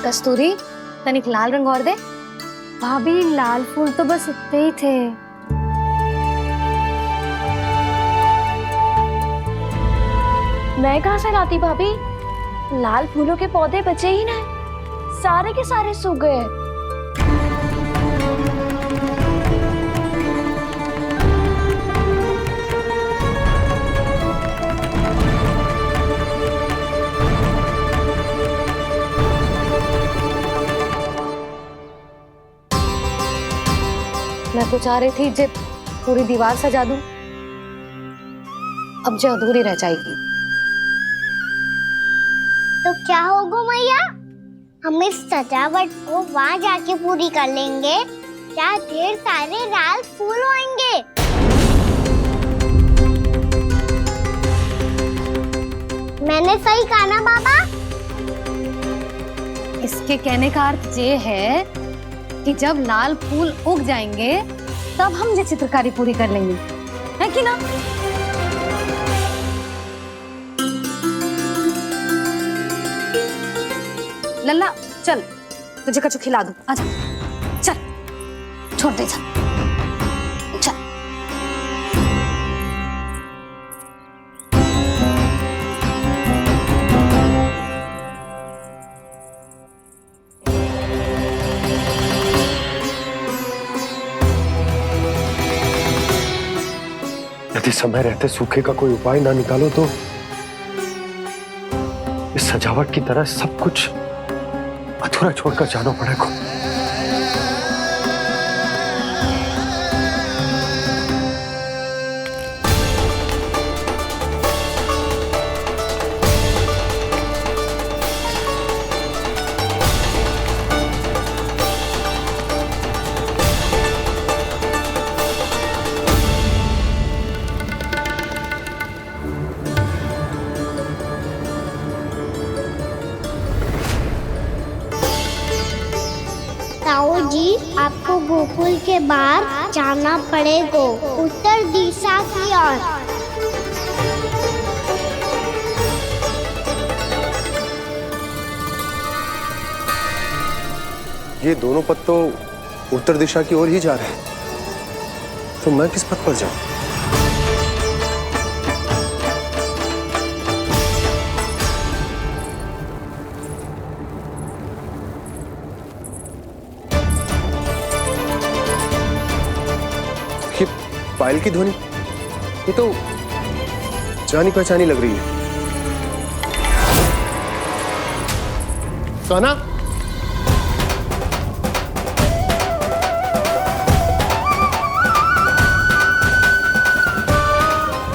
Speaker 3: कस्तूरी, तनिक लाल रंग और दे। भाभी, लाल फूल तो बस इतने ही थे।
Speaker 2: मैं कहाँ से लाती भाभी? लाल फूलों के पौधे बचे ही ना, सारे के सारे सूख गए।
Speaker 3: मैं तो चाह रही थी जे पूरी दीवार सजा दूं, अब जो अधूरी रह जाएगी।
Speaker 4: तो क्या होगा मैया? हम इस सजावट को वहाँ जाके पूरी कर लेंगे, जहाँ ढेर सारे लाल फूल होंगे। मैंने सही कहा ना बाबा?
Speaker 3: इसके कहने का अर्थ ये है कि जब लाल फूल उग जाएंगे तब हम ये चित्रकारी पूरी कर लेंगे, है कि ना? लल्ला चल, तुझे कछु खिला दूं, आजा, चल, छोड़ दे, चल।
Speaker 14: समय रहते सूखे का कोई उपाय ना निकालो तो इस सजावट की तरह सब कुछ अधूरा छोड़कर जाना पड़ेगा।
Speaker 4: ताऊ जी, आपको गोकुल के बाहर जाना पड़ेगा, उत्तर दिशा की ओर।
Speaker 18: ये दोनों पथ तो उत्तर दिशा की ओर ही जा रहे हैं, तो मैं किस पथ पर जाऊं? ये पायल की ध्वनि, ये तो जानी पहचानी लग रही है। कान्हा,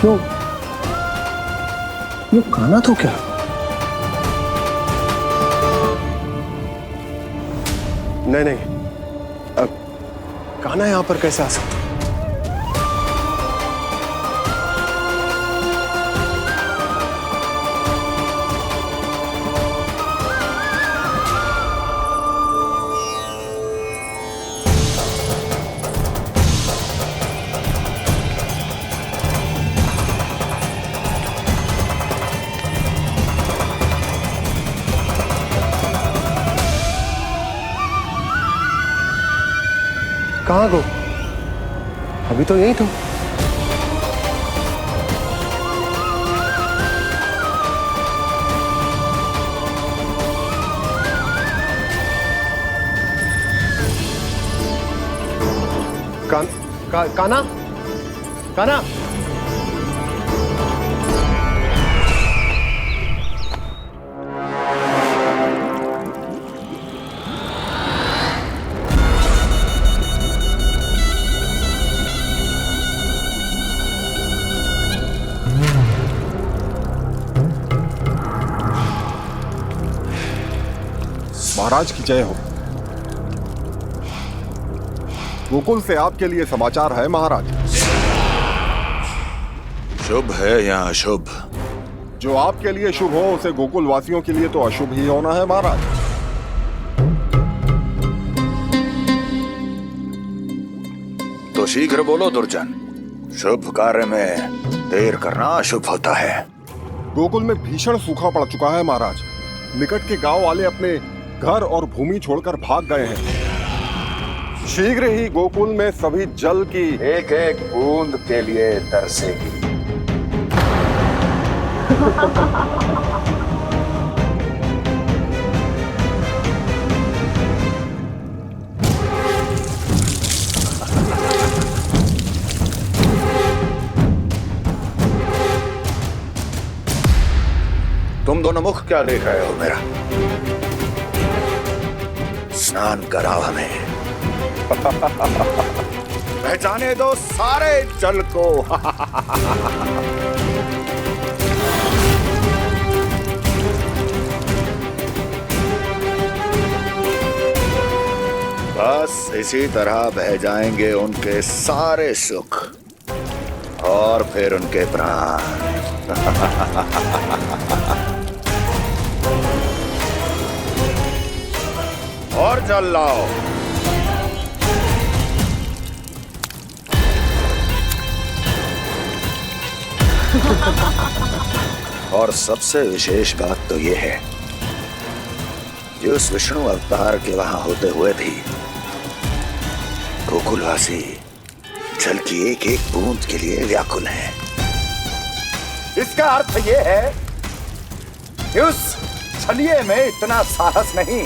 Speaker 18: वो कान्हा तो क्या? नहीं, अब कान्हा यहां पर कैसे आ सकता? कहाँ गो? अभी तो यही तुम। कान्हा, कान्हा,
Speaker 6: महाराज की जय हो। गोकुल से आपके लिए समाचार है महाराज।
Speaker 19: शुभ है या अशुभ?
Speaker 6: जो आपके लिए शुभ हो उसे गोकुल वासियों के लिए तो अशुभ ही होना है महाराज।
Speaker 19: तो शीघ्र बोलो दुर्जन, शुभ कार्य में देर करना अशुभ होता है।
Speaker 6: गोकुल में भीषण सूखा पड़ चुका है महाराज। निकट के गांव वाले अपने घर और भूमि छोड़कर भाग गए हैं। शीघ्र ही गोकुल में सभी जल की
Speaker 19: एक एक बूंद के लिए तरसेगी। तुम दोनों मुख क्या देख रहे हो मेरा? स्नान कराओ हमें। पहचाने दो सारे जल को। बस इसी तरह बह जाएंगे उनके सारे सुख और फिर उनके प्राण। और जल लाओ। और सबसे विशेष बात तो यह है कि उस विष्णु अवतार के वहां होते हुए भी गोकुलवासी जल की एक एक बूंद के लिए व्याकुल हैं। इसका अर्थ यह है कि उस छलिए में इतना साहस नहीं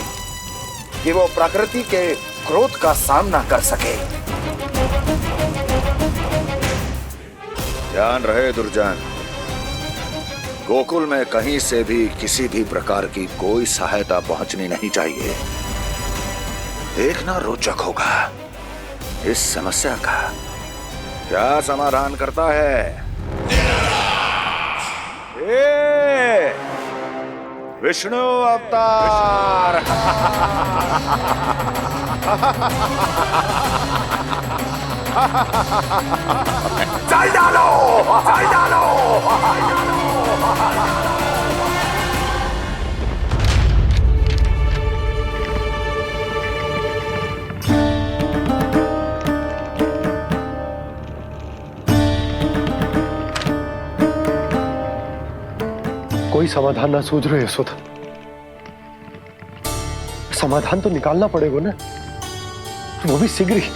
Speaker 19: कि वो प्रकृति के क्रोध का सामना कर सके। ध्यान रहे दुर्जन, गोकुल में कहीं से भी किसी भी प्रकार की कोई सहायता पहुंचनी नहीं चाहिए। देखना रोचक होगा इस समस्या का क्या समाधान करता है। ए, विष्णु अवतार। चल डालो, चल डालो।
Speaker 14: कोई समाधान ना सूझ रहे यशोदा। समाधान तो निकालना पड़ेगा ना, वो भी शीघ्र ही।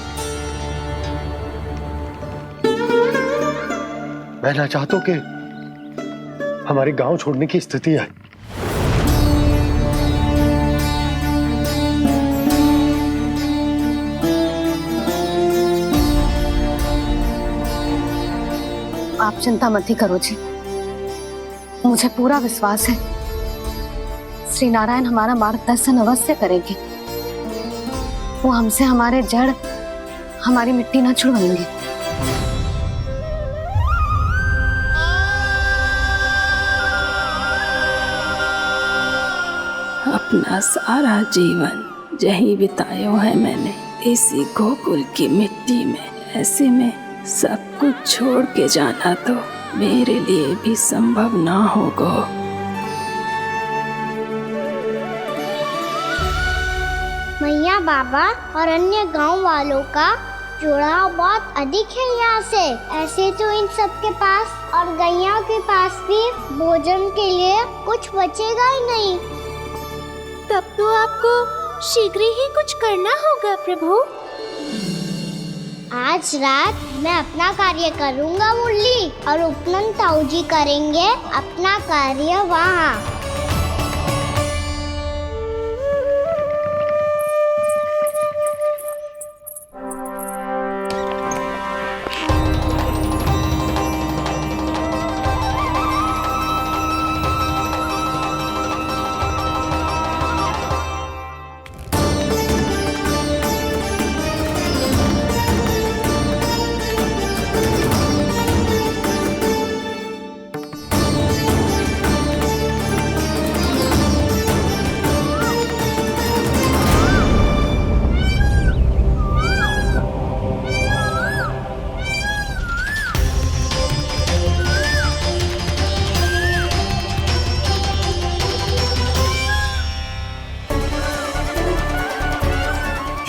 Speaker 14: मैं ना चाहता कि हमारे गांव छोड़ने की स्थिति आए।
Speaker 3: आप चिंता मत ही करो जी, मुझे पूरा विश्वास है श्री नारायण हमारा मार्गदर्शन अवश्य करेंगे। वो हमसे हमारे जड़, हमारी मिट्टी ना छुड़वाएंगे।
Speaker 5: अपना सारा जीवन यही बिताया है मैंने, इसी गोकुल की मिट्टी में। ऐसे में सब कुछ छोड़ के जाना तो मेरे लिए भी संभव ना होगा।
Speaker 4: मैया बाबा और अन्य गांव वालों का जुड़ाव बहुत अधिक है यहाँ से। ऐसे तो इन सब के पास और गैया के पास भी भोजन के लिए कुछ बचेगा ही नहीं।
Speaker 1: तब तो आपको शीघ्र ही कुछ करना होगा प्रभु।
Speaker 4: आज रात मैं अपना कार्य करूँगा मुरली, और उपनंद ताऊ जी करेंगे अपना कार्य वहाँ।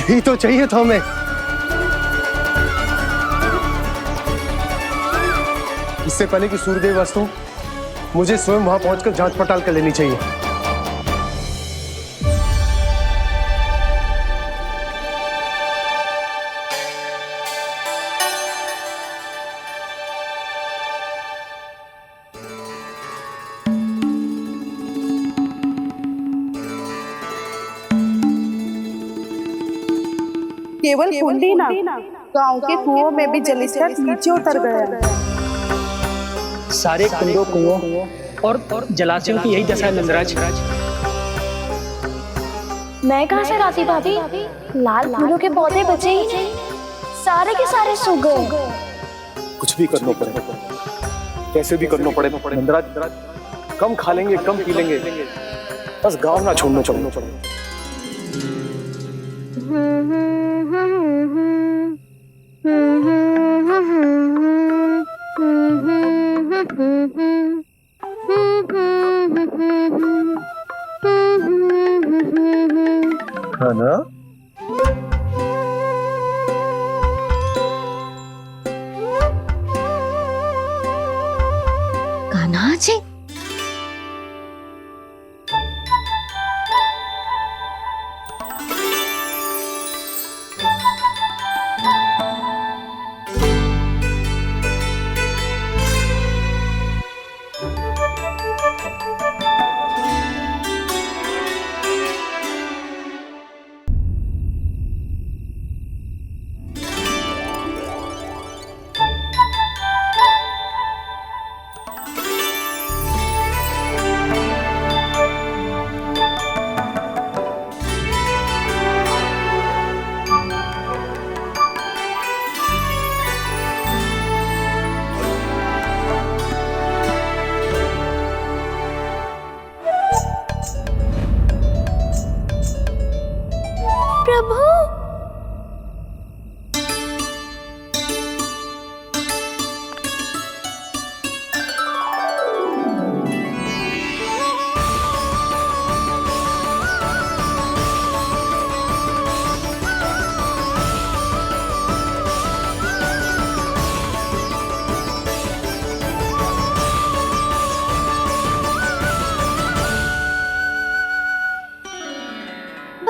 Speaker 14: यही तो चाहिए था हमें। इससे पहले कि सूर्यदेव अस्तु, मुझे स्वयं वहां पहुंचकर जांच पड़ताल कर लेनी चाहिए।
Speaker 17: केवल कुंडी ना, गांव के कुओं में भी जलस्तर नीचे उतर गया है।
Speaker 20: सारे कुंडों, कुओं और जलाशयों की यही दशा है नंदराज।
Speaker 2: मैं कहाँ से लाती भाभी? लाल फूलों के पौधे बचे ही नहीं, सारे के सारे सूख गए।
Speaker 18: कुछ भी करना पड़े, कैसे भी करना पड़े नंदराज। कम खा लेंगे, कम पी लेंगे, बस गांव ना छोड़ना चाहिए। है ना?
Speaker 3: कान्हा जी,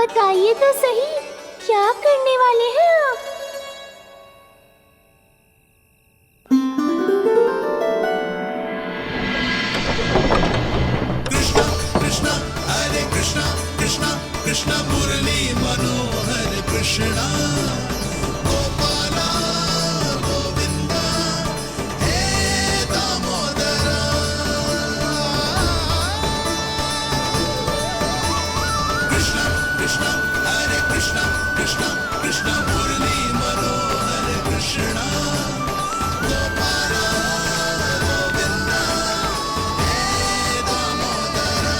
Speaker 4: बताइए तो सही, क्या करने वाले हैं आप?
Speaker 11: कृष्णा हरे कृष्णा कृष्णा कृष्णा मुरली मनोहर कृष्णा गोपाला गोविंदा हे दामोदरा कृष्णा कृष्णा हरे कृष्णा कृष्णा कृष्णा मुरली मनोहर कृष्णा गोपाला गोविंदा हे दामोदरा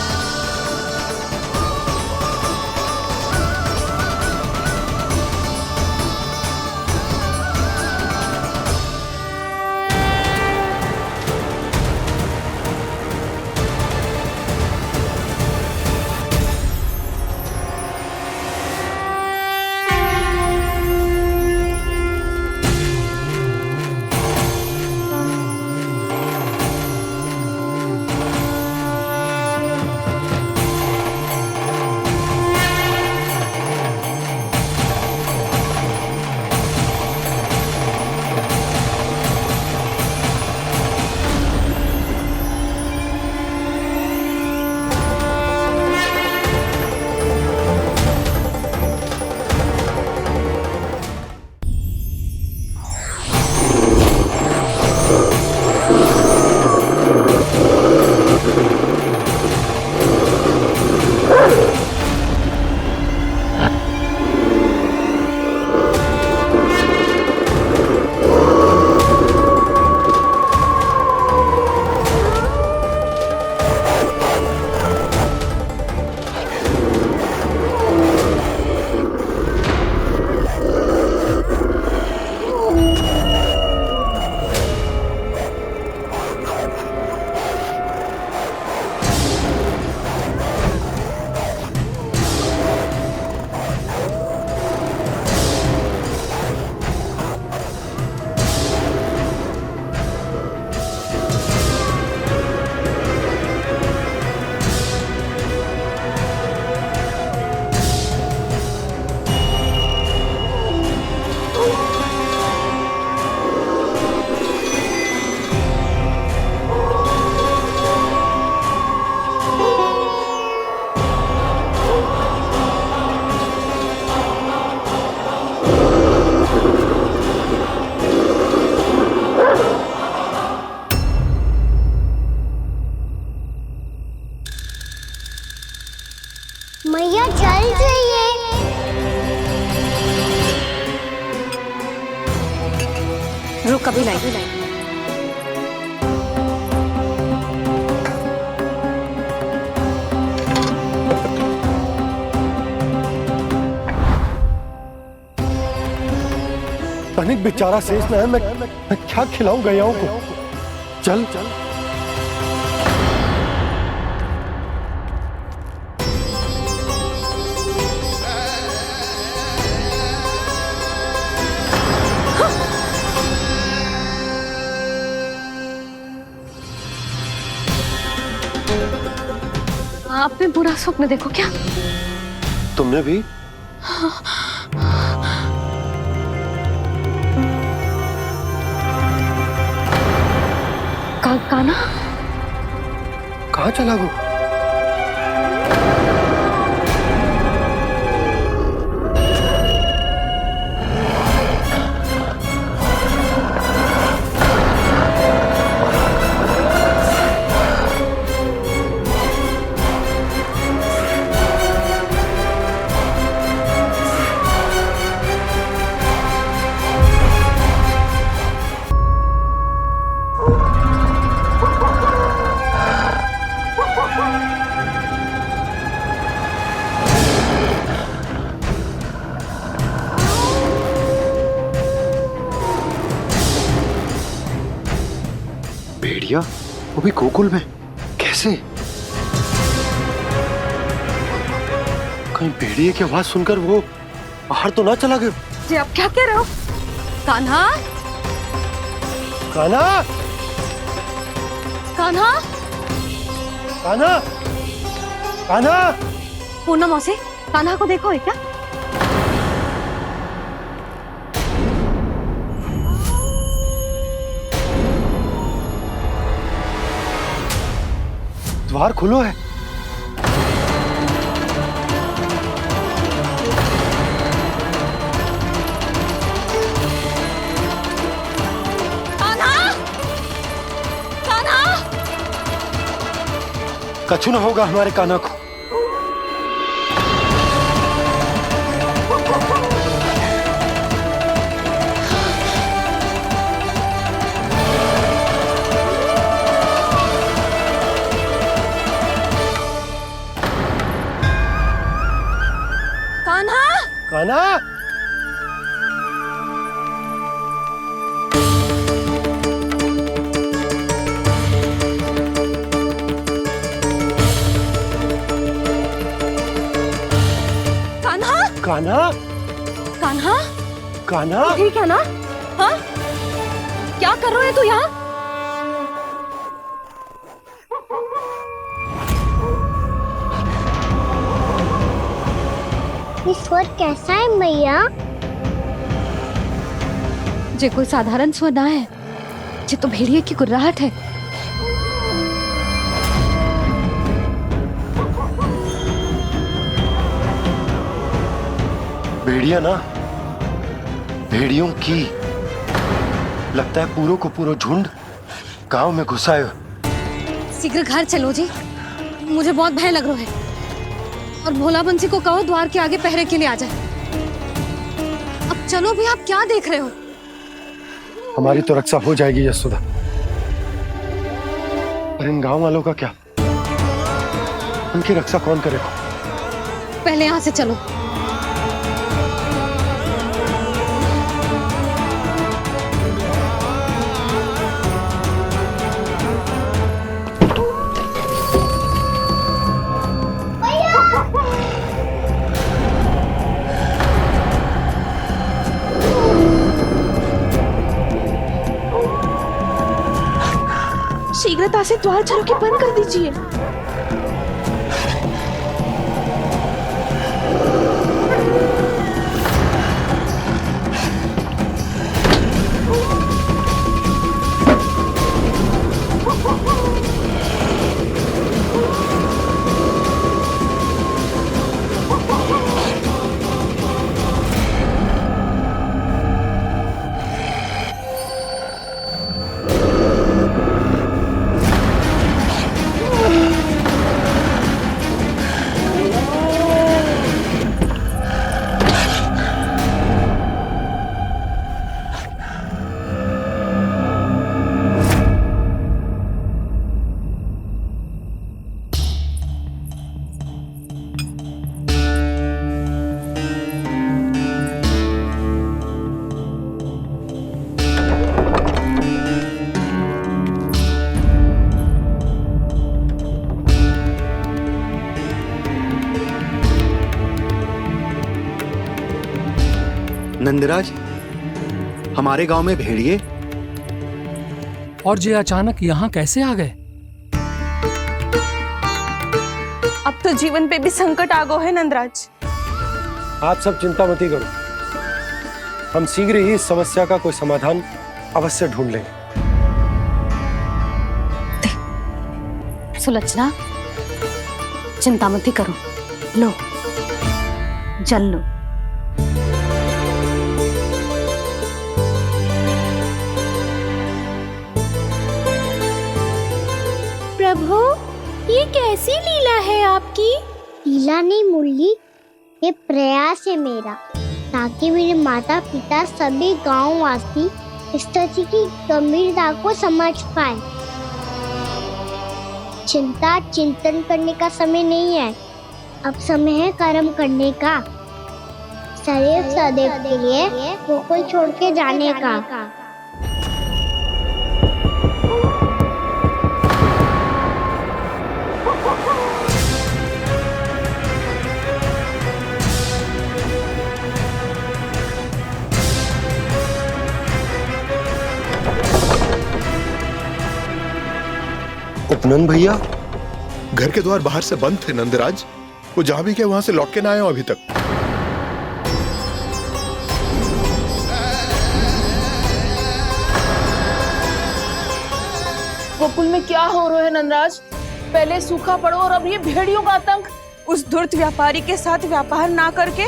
Speaker 4: मैया चल जाइए।
Speaker 3: रुक अभी लाई।
Speaker 14: तनिक बेचारा शेष न है, मैं क्या खिलाऊं गयाओं को। चल चल
Speaker 3: आपने बुरा स्वप्न देखो क्या?
Speaker 14: तुमने भी?
Speaker 3: काना
Speaker 14: कहाँ चला वो? भेड़िया वो भी गोकुल में कैसे? कहीं भेड़िए की आवाज सुनकर वो बाहर तो ना चला गया?
Speaker 3: जी आप क्या कह रहे हो? कान्हा,
Speaker 14: कान्हा,
Speaker 3: कान्हा,
Speaker 14: कान्हा, कान्हा।
Speaker 3: पूनम मौसी कान्हा को देखो है क्या?
Speaker 14: द्वार खुलो है। कछु न होगा हमारे कान्हा को।
Speaker 3: कान्हा,
Speaker 14: कान्हा, कान्हा,
Speaker 3: कान्हा,
Speaker 14: कान्हा,
Speaker 3: ठीक है ना? हाँ? क्या कर रहे हो तू यहाँ?
Speaker 4: ये स्वर कैसा है मैया?
Speaker 3: जे कोई साधारण स्वर ना है, जे तो भेड़िए की गुर्राहट है।
Speaker 14: भेड़िया ना, भेड़ियों की। लगता है पूरो को पूरो झुंड गांव में घुसा है।
Speaker 3: शीघ्र घर चलो जी, मुझे बहुत भय लग रहा है। और भोला बंसी को कहो द्वार के आगे पहरे के लिए आ जाए। अब चलो भी, आप क्या देख रहे हो?
Speaker 14: हमारी तो रक्षा हो जाएगी यशोदा, पर इन गांव वालों का क्या? उनकी रक्षा कौन करेगा?
Speaker 3: पहले यहाँ से चलो।
Speaker 9: शीघ्रता से द्वार चारों के बंद कर दीजिए।
Speaker 21: नंदराज, हमारे गांव में भेड़िए
Speaker 22: और जे अचानक यहाँ कैसे आ गए?
Speaker 2: अब तो जीवन पे भी संकट आ गो है नंदराज।
Speaker 14: आप सब चिंता मत करो, हम शीघ्र ही इस समस्या का कोई समाधान अवश्य ढूंढ लेंगे।
Speaker 3: सुलक्षणा, चिंता मत करो, लो जल लो।
Speaker 4: प्रभु, ये कैसी लीला है आपकी? लीला नहीं मुरली, ये प्रयास है मेरा, ताकि मेरे माता पिता सभी गांव वासी स्थिति की गंभीरता को समझ पाए। चिंता चिंतन करने का समय नहीं है, अब समय है कर्म करने का, सदैव सदैव के लिए गोकुल छोड़ के जाने का।
Speaker 14: उपनंद भैया,
Speaker 23: घर के द्वार बाहर से बंद थे नंदराज।
Speaker 7: वो जहां भी गए वहां से लौट के ना आए हो अभी तक।
Speaker 9: गोकुल में क्या हो रहा है नंदराज? पहले सूखा पड़ो और अब ये भेड़ियों का आतंक।
Speaker 2: उस धूर्त व्यापारी के साथ व्यापार ना करके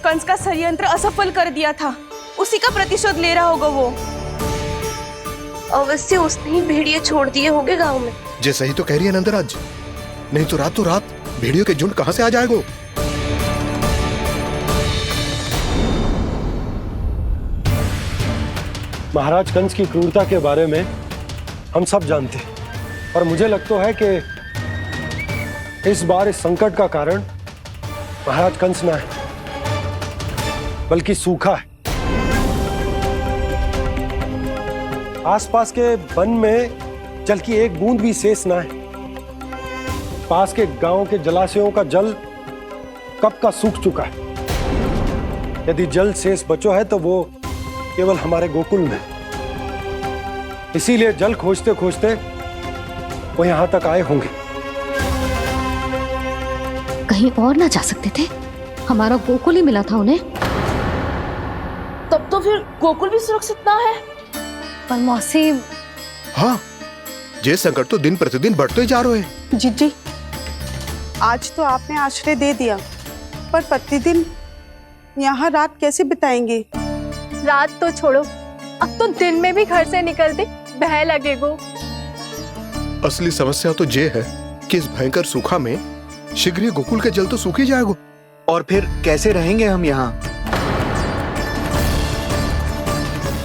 Speaker 2: कंस का षड्यंत्र असफल कर दिया था, उसी का प्रतिशोध ले रहा होगा वो। अवश्य उसने ही भेड़िए छोड़ दिए होंगे गांव में।
Speaker 7: जैसा ही तो कह रही है नंदराज, नहीं तो रात भेड़ियों के झुंड कहां से आ जाएगा?
Speaker 14: महाराज कंस की क्रूरता के बारे में हम सब जानते हैं, और मुझे लगता है कि इस बार इस संकट का कारण महाराज कंस ना है, बल्कि सूखा है। आसपास के वन में जल की एक बूंद भी शेष ना है। पास के गांव के जलाशयों का जल कब का सूख चुका है। यदि जल शेष बचो है तो वो केवल हमारे गोकुल में। इसीलिए जल खोजते खोजते वो यहां तक आए होंगे।
Speaker 1: कहीं और ना जा सकते थे? हमारा गोकुल ही मिला था उन्हें।
Speaker 9: तब तो फिर गोकुल भी सुरक्षित ना है।
Speaker 3: पर मौसी,
Speaker 7: हाँ, ये संकट तो दिन प्रतिदिन बढ़ते ही जा रहे हैं।
Speaker 17: जीजी, आज तो आपने आश्रय दे दिया, पर प्रतिदिन यहाँ रात कैसे बिताएंगे?
Speaker 2: रात तो छोड़ो, अब तो दिन में भी घर से निकलते भय लगेगो।
Speaker 7: असली समस्या तो ये है कि इस भयंकर सूखा में शीघ्र ही गोकुल के जल तो सूख ही जाएगा।
Speaker 21: और फिर कैसे रहेंगे हम यहाँ?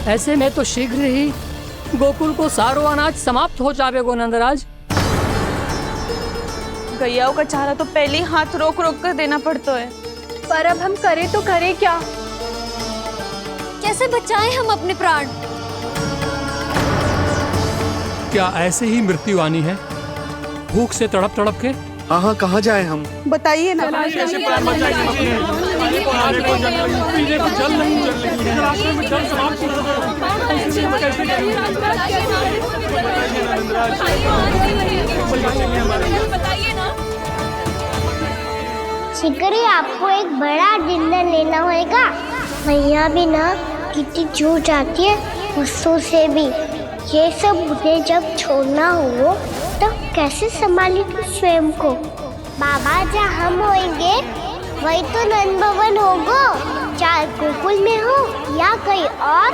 Speaker 22: ऐसे में तो शीघ्र ही गोकुल को सारो अनाज समाप्त हो जाएगो नंदराज।
Speaker 2: गैयाओं का चारा तो पहले ही हाथ रोक रोक कर देना पड़ता है, पर अब हम करें तो करें क्या?
Speaker 1: कैसे बचाएं हम अपने प्राण?
Speaker 22: क्या ऐसे ही मृत्यु आनी है, भूख से तड़प तड़प के?
Speaker 21: हाँ, कहाँ जाए हम?
Speaker 17: बताइए ना।
Speaker 4: शीघ्र ही आपको एक बड़ा डिनर लेना होगा। मैया भी ना कितनी जूझ जाती है गुस्सों से भी। ये सब उन्हें जब छोड़ना हो तो कैसे संभालेगी स्वयं को? बाबा जहाँ हम होंगे वही तो नंद भवन होगा, चाहे गोकुल में हो या कहीं और।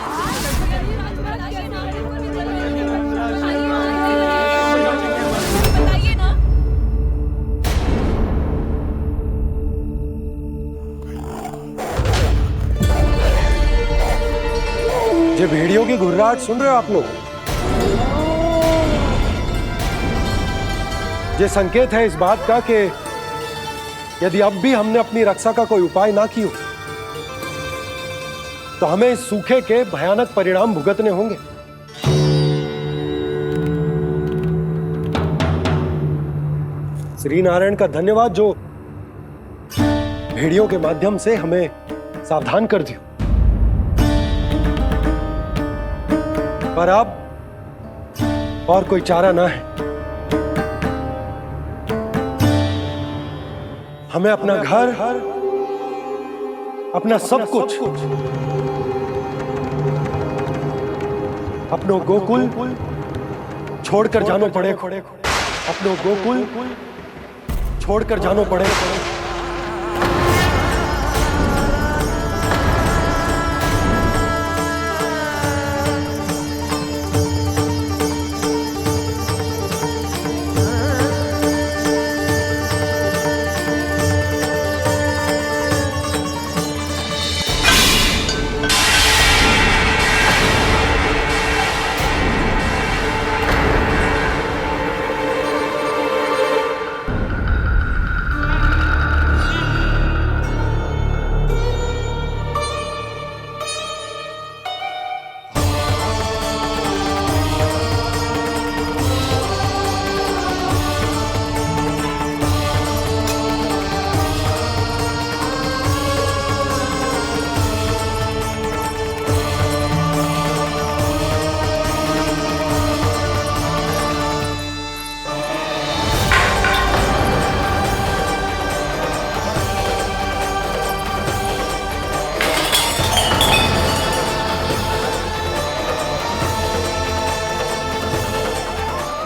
Speaker 14: ये भेड़ियों की घुर्राहट सुन रहे हो आप लोग? ये संकेत है इस बात का कि यदि अब भी हमने अपनी रक्षा का कोई उपाय ना किया तो हमें इस सूखे के भयानक परिणाम भुगतने होंगे। श्री नारायण का धन्यवाद जो भेड़ियों के माध्यम से हमें सावधान कर दिया। पर अब और कोई चारा ना है। हमें अपना घर, अपना सब कुछ, अपनो गोकुल छोड़कर जानो पड़े। अपनो गोकुल छोड़कर जानो पड़े।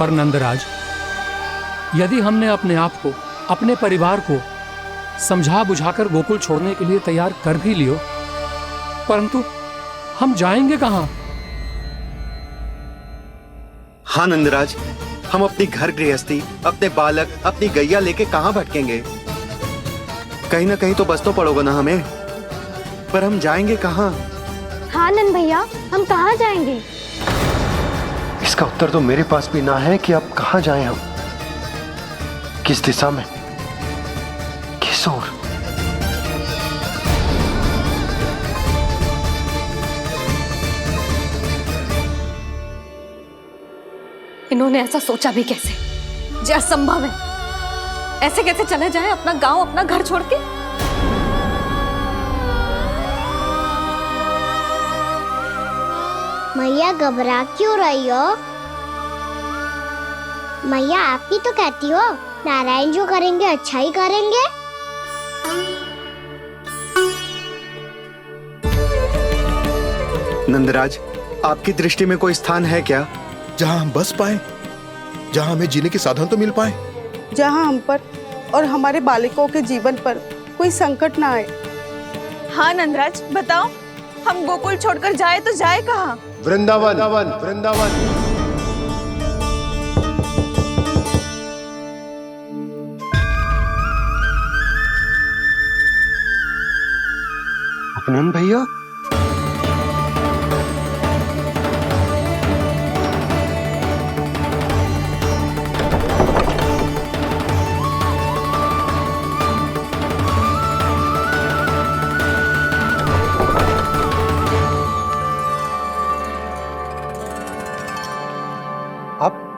Speaker 22: पर नंदराज, यदि हमने अपने आप को, अपने परिवार को समझा बुझाकर गोकुल छोड़ने के लिए तैयार कर भी लियो, परंतु हम जाएंगे कहां?
Speaker 21: हाँ नंदराज, हम अपनी घर गृहस्थी, अपने बालक, अपनी गैया लेके कहाँ भटकेंगे? कहीं ना कहीं तो बस तो पड़ोगे ना हमें, पर हम जाएंगे कहाँ?
Speaker 1: हाँ नंद भैया, हम कहाँ जाएंगे?
Speaker 14: इसका उत्तर तो मेरे पास भी ना है कि अब कहाँ जाएं हम, किस दिशा में, किस ओर।
Speaker 3: इन्होंने ऐसा सोचा भी कैसे? जो असंभव है। ऐसे कैसे चले जाएं अपना गांव, अपना घर छोड़ के?
Speaker 4: मैया घबरा क्यों रही हो? मैया आप ही तो कहती हो नारायण जो करेंगे अच्छा ही करेंगे।
Speaker 21: नंदराज, आपकी दृष्टि में कोई स्थान है क्या
Speaker 7: जहां हम बस पाए, जहां हमें जीने के साधन तो मिल पाए,
Speaker 17: जहाँ हम पर और हमारे बालकों के जीवन पर कोई संकट ना आए।
Speaker 2: हाँ नंदराज, बताओ हम गोकुल छोड़कर जाए तो जाए कहाँ?
Speaker 14: वृंदावन, वृंदावन। अपनन भैया,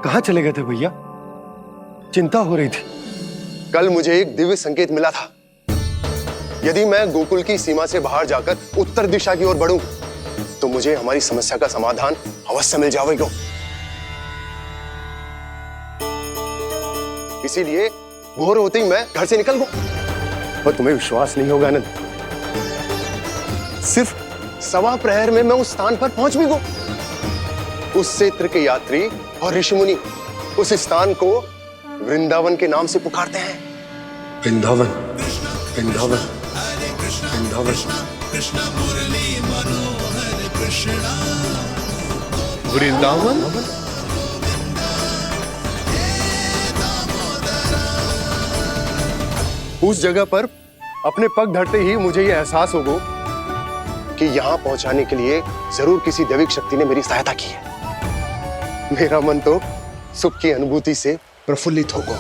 Speaker 14: कहाँ चले गए थे भैया? चिंता हो रही थी।
Speaker 7: कल मुझे एक दिव्य संकेत मिला था। यदि मैं गोकुल की सीमा से बाहर जाकर उत्तर दिशा की ओर बढ़ूं, तो मुझे हमारी समस्या का समाधान अवश्य मिल जाएगा। इसीलिए भोर होते ही मैं घर से निकल गया। और तुम्हें विश्वास नहीं होगा आनंद, सिर्फ सवा प्रहर में मैं उस स्थान पर पहुंच भी गया। उस क्षेत्र के यात्री और ऋषि मुनि उस स्थान को वृंदावन के नाम से पुकारते हैं।
Speaker 14: वृंदावन, वृंदावन, वृंदावन।
Speaker 7: वृंदावन? उस जगह पर अपने पग धरते ही मुझे यह एहसास होगा कि यहां पहुंचाने के लिए जरूर किसी दैविक शक्ति ने मेरी सहायता की है। मेरा मन तो सुख की अनुभूति से प्रफुल्लित होगा।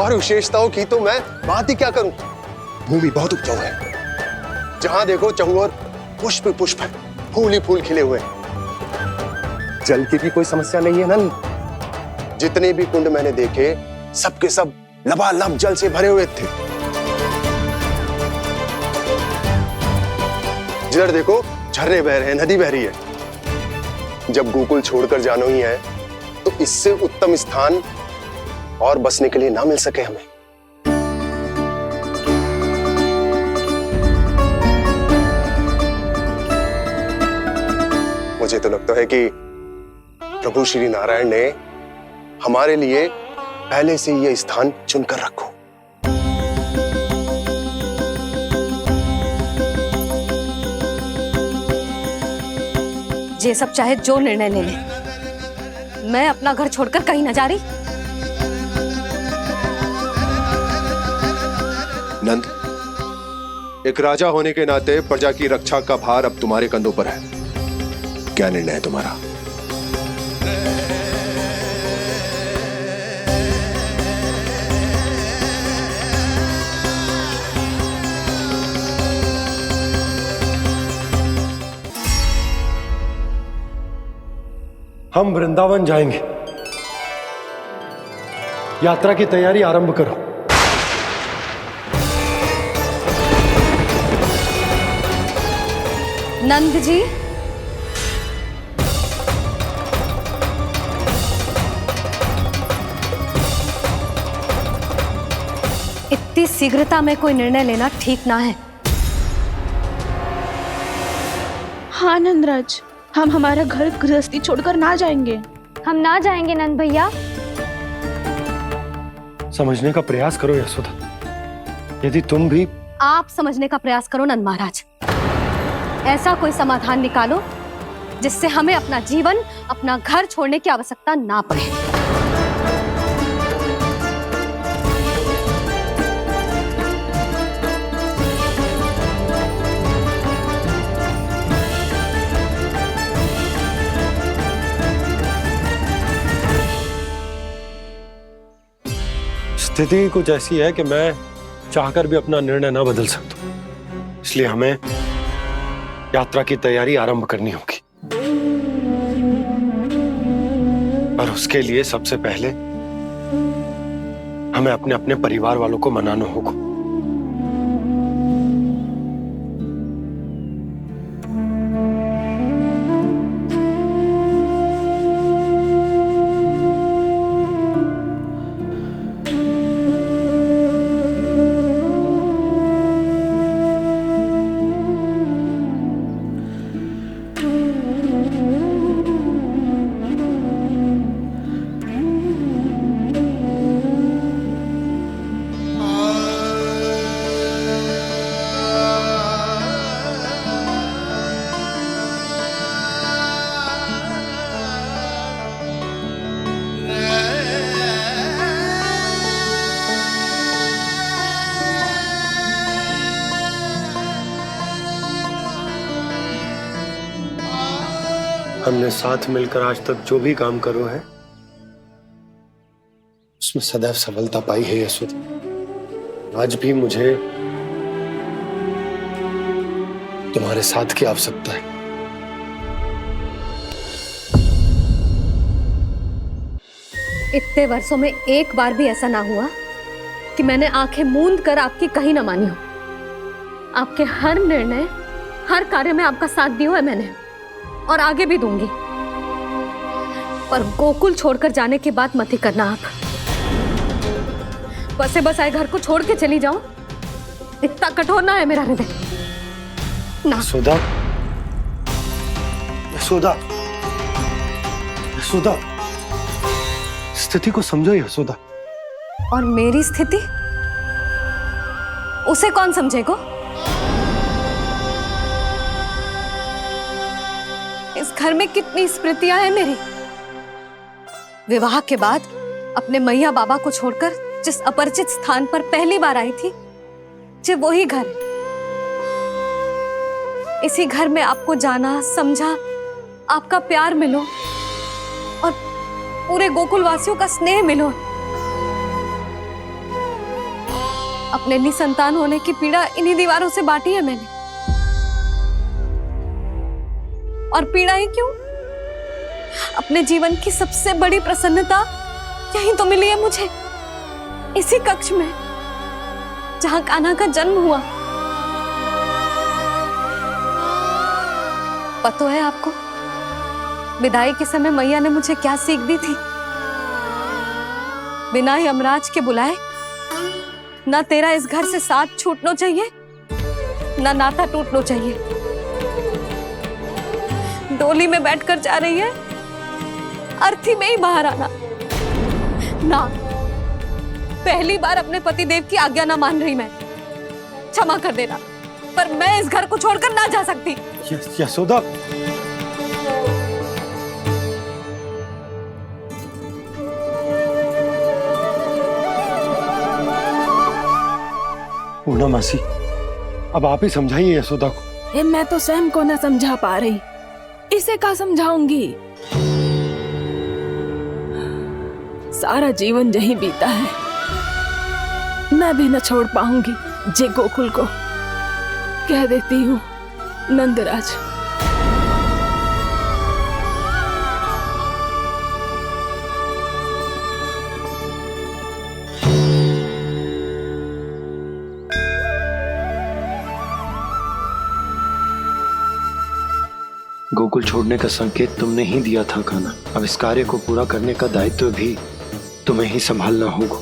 Speaker 7: और विशेषताओं की तो मैं बात ही क्या करूं। भूमि बहुत उपजाऊ है, जहां देखो चहुओर पुष्प पुष्प है, फूल ही फूल खिले हुए हैं। जल की भी कोई समस्या नहीं है नंद। जितने भी कुंड मैंने देखे, सबके सब लबालब जल से भरे हुए थे। जिधर देखो झरने बह रहे हैं, नदी बह रही है। जब गोकुल छोड़कर जाना ही है, तो इससे उत्तम स्थान और बसने के लिए ना मिल सके हमें। मुझे तो लगता है कि प्रभु श्री नारायण ने हमारे लिए पहले से यह स्थान चुनकर रखो।
Speaker 3: ये सब चाहे जो निर्णय ले ले, मैं अपना घर छोड़कर कहीं न जा रही।
Speaker 7: नंद, एक राजा होने के नाते प्रजा की रक्षा का भार अब तुम्हारे कंधों पर है। क्या निर्णय है तुम्हारा?
Speaker 14: हम वृंदावन जाएंगे। यात्रा की तैयारी आरंभ करो।
Speaker 3: नंद जी, इतनी शीघ्रता में कोई निर्णय लेना ठीक ना है।
Speaker 2: हाँ नंदराज,
Speaker 9: हम हमारा घर गृहस्थी छोड़कर ना जाएंगे।
Speaker 1: हम ना जाएंगे नंद भैया।
Speaker 14: समझने का प्रयास करो यशोदा। यदि तुम भी
Speaker 3: आप समझने का प्रयास करो नंद महाराज। ऐसा कोई समाधान निकालो जिससे हमें अपना जीवन, अपना घर छोड़ने की आवश्यकता ना पड़े।
Speaker 14: स्थिति कुछ ऐसी है कि मैं चाहकर भी अपना निर्णय न बदल सकता, इसलिए हमें यात्रा की तैयारी आरंभ करनी होगी। और उसके लिए सबसे पहले हमें अपने अपने परिवार वालों को मनाना होगा। हमने साथ मिलकर आज तक जो भी काम करो है उसमें सदैव सफलता पाई है यशोदा। आज भी मुझे तुम्हारे साथ की आवश्यकता है।
Speaker 3: इतने वर्षों में एक बार भी ऐसा ना हुआ कि मैंने आंखें मूंद कर आपकी कहीं ना मानी हो। आपके हर निर्णय, हर कार्य में आपका साथ दिया है मैंने, और आगे भी दूंगी। पर गोकुल छोड़कर जाने की बात मत ही करना आप। बसे बसाए घर को छोड़ के चली जाओ, इतना कठोर ना है मेरा हृदय ना।
Speaker 14: यशोदा, यशोदा, यशोदा, स्थिति को समझो यशोदा।
Speaker 3: और मेरी स्थिति उसे कौन समझेगा? इस घर में कितनी स्मृतियां हैं मेरी। विवाह के बाद अपने मैया बाबा को छोड़कर जिस अपरिचित स्थान पर पहली बार आई थी, जो वही घर है। इसी घर में आपको जाना, समझा, आपका प्यार मिलो और पूरे गोकुल वासियों का स्नेह मिलो। अपने निसंतान होने की पीड़ा इन्हीं दीवारों से बांटी है मैंने। और पीड़ा ही क्यों? अपने जीवन की सबसे बड़ी प्रसन्नता यही तो मिली है मुझे, इसी कक्ष में जहां कान्हा का जन्म हुआ। पता है आपको विदाई के समय मैया ने मुझे क्या सीख दी थी? बिना यमराज के बुलाए ना तेरा इस घर से साथ छूटना चाहिए, ना नाता टूटना चाहिए। डोली में बैठकर जा रही है, अर्थी में ही बाहर आना ना। पहली बार अपने पति देव की आज्ञा ना मान रही मैं, क्षमा कर देना, पर मैं इस घर को छोड़कर ना जा सकती।
Speaker 14: यशोदा, पूर्णा मासी, अब आप ही समझाइए यशोदा को।
Speaker 9: मैं तो स्वयं को न समझा पा रही, इसे क्या समझाऊंगी? सारा जीवन यही बीता है, मैं भी न छोड़ पाऊंगी। जे गोकुल को कह देती हूँ नंदराज।
Speaker 14: गोकुल छोड़ने का संकेत तुमने ही दिया था कान्हा। अब इस कार्य को पूरा करने का दायित्व भी तुम्हें ही संभालना होगा।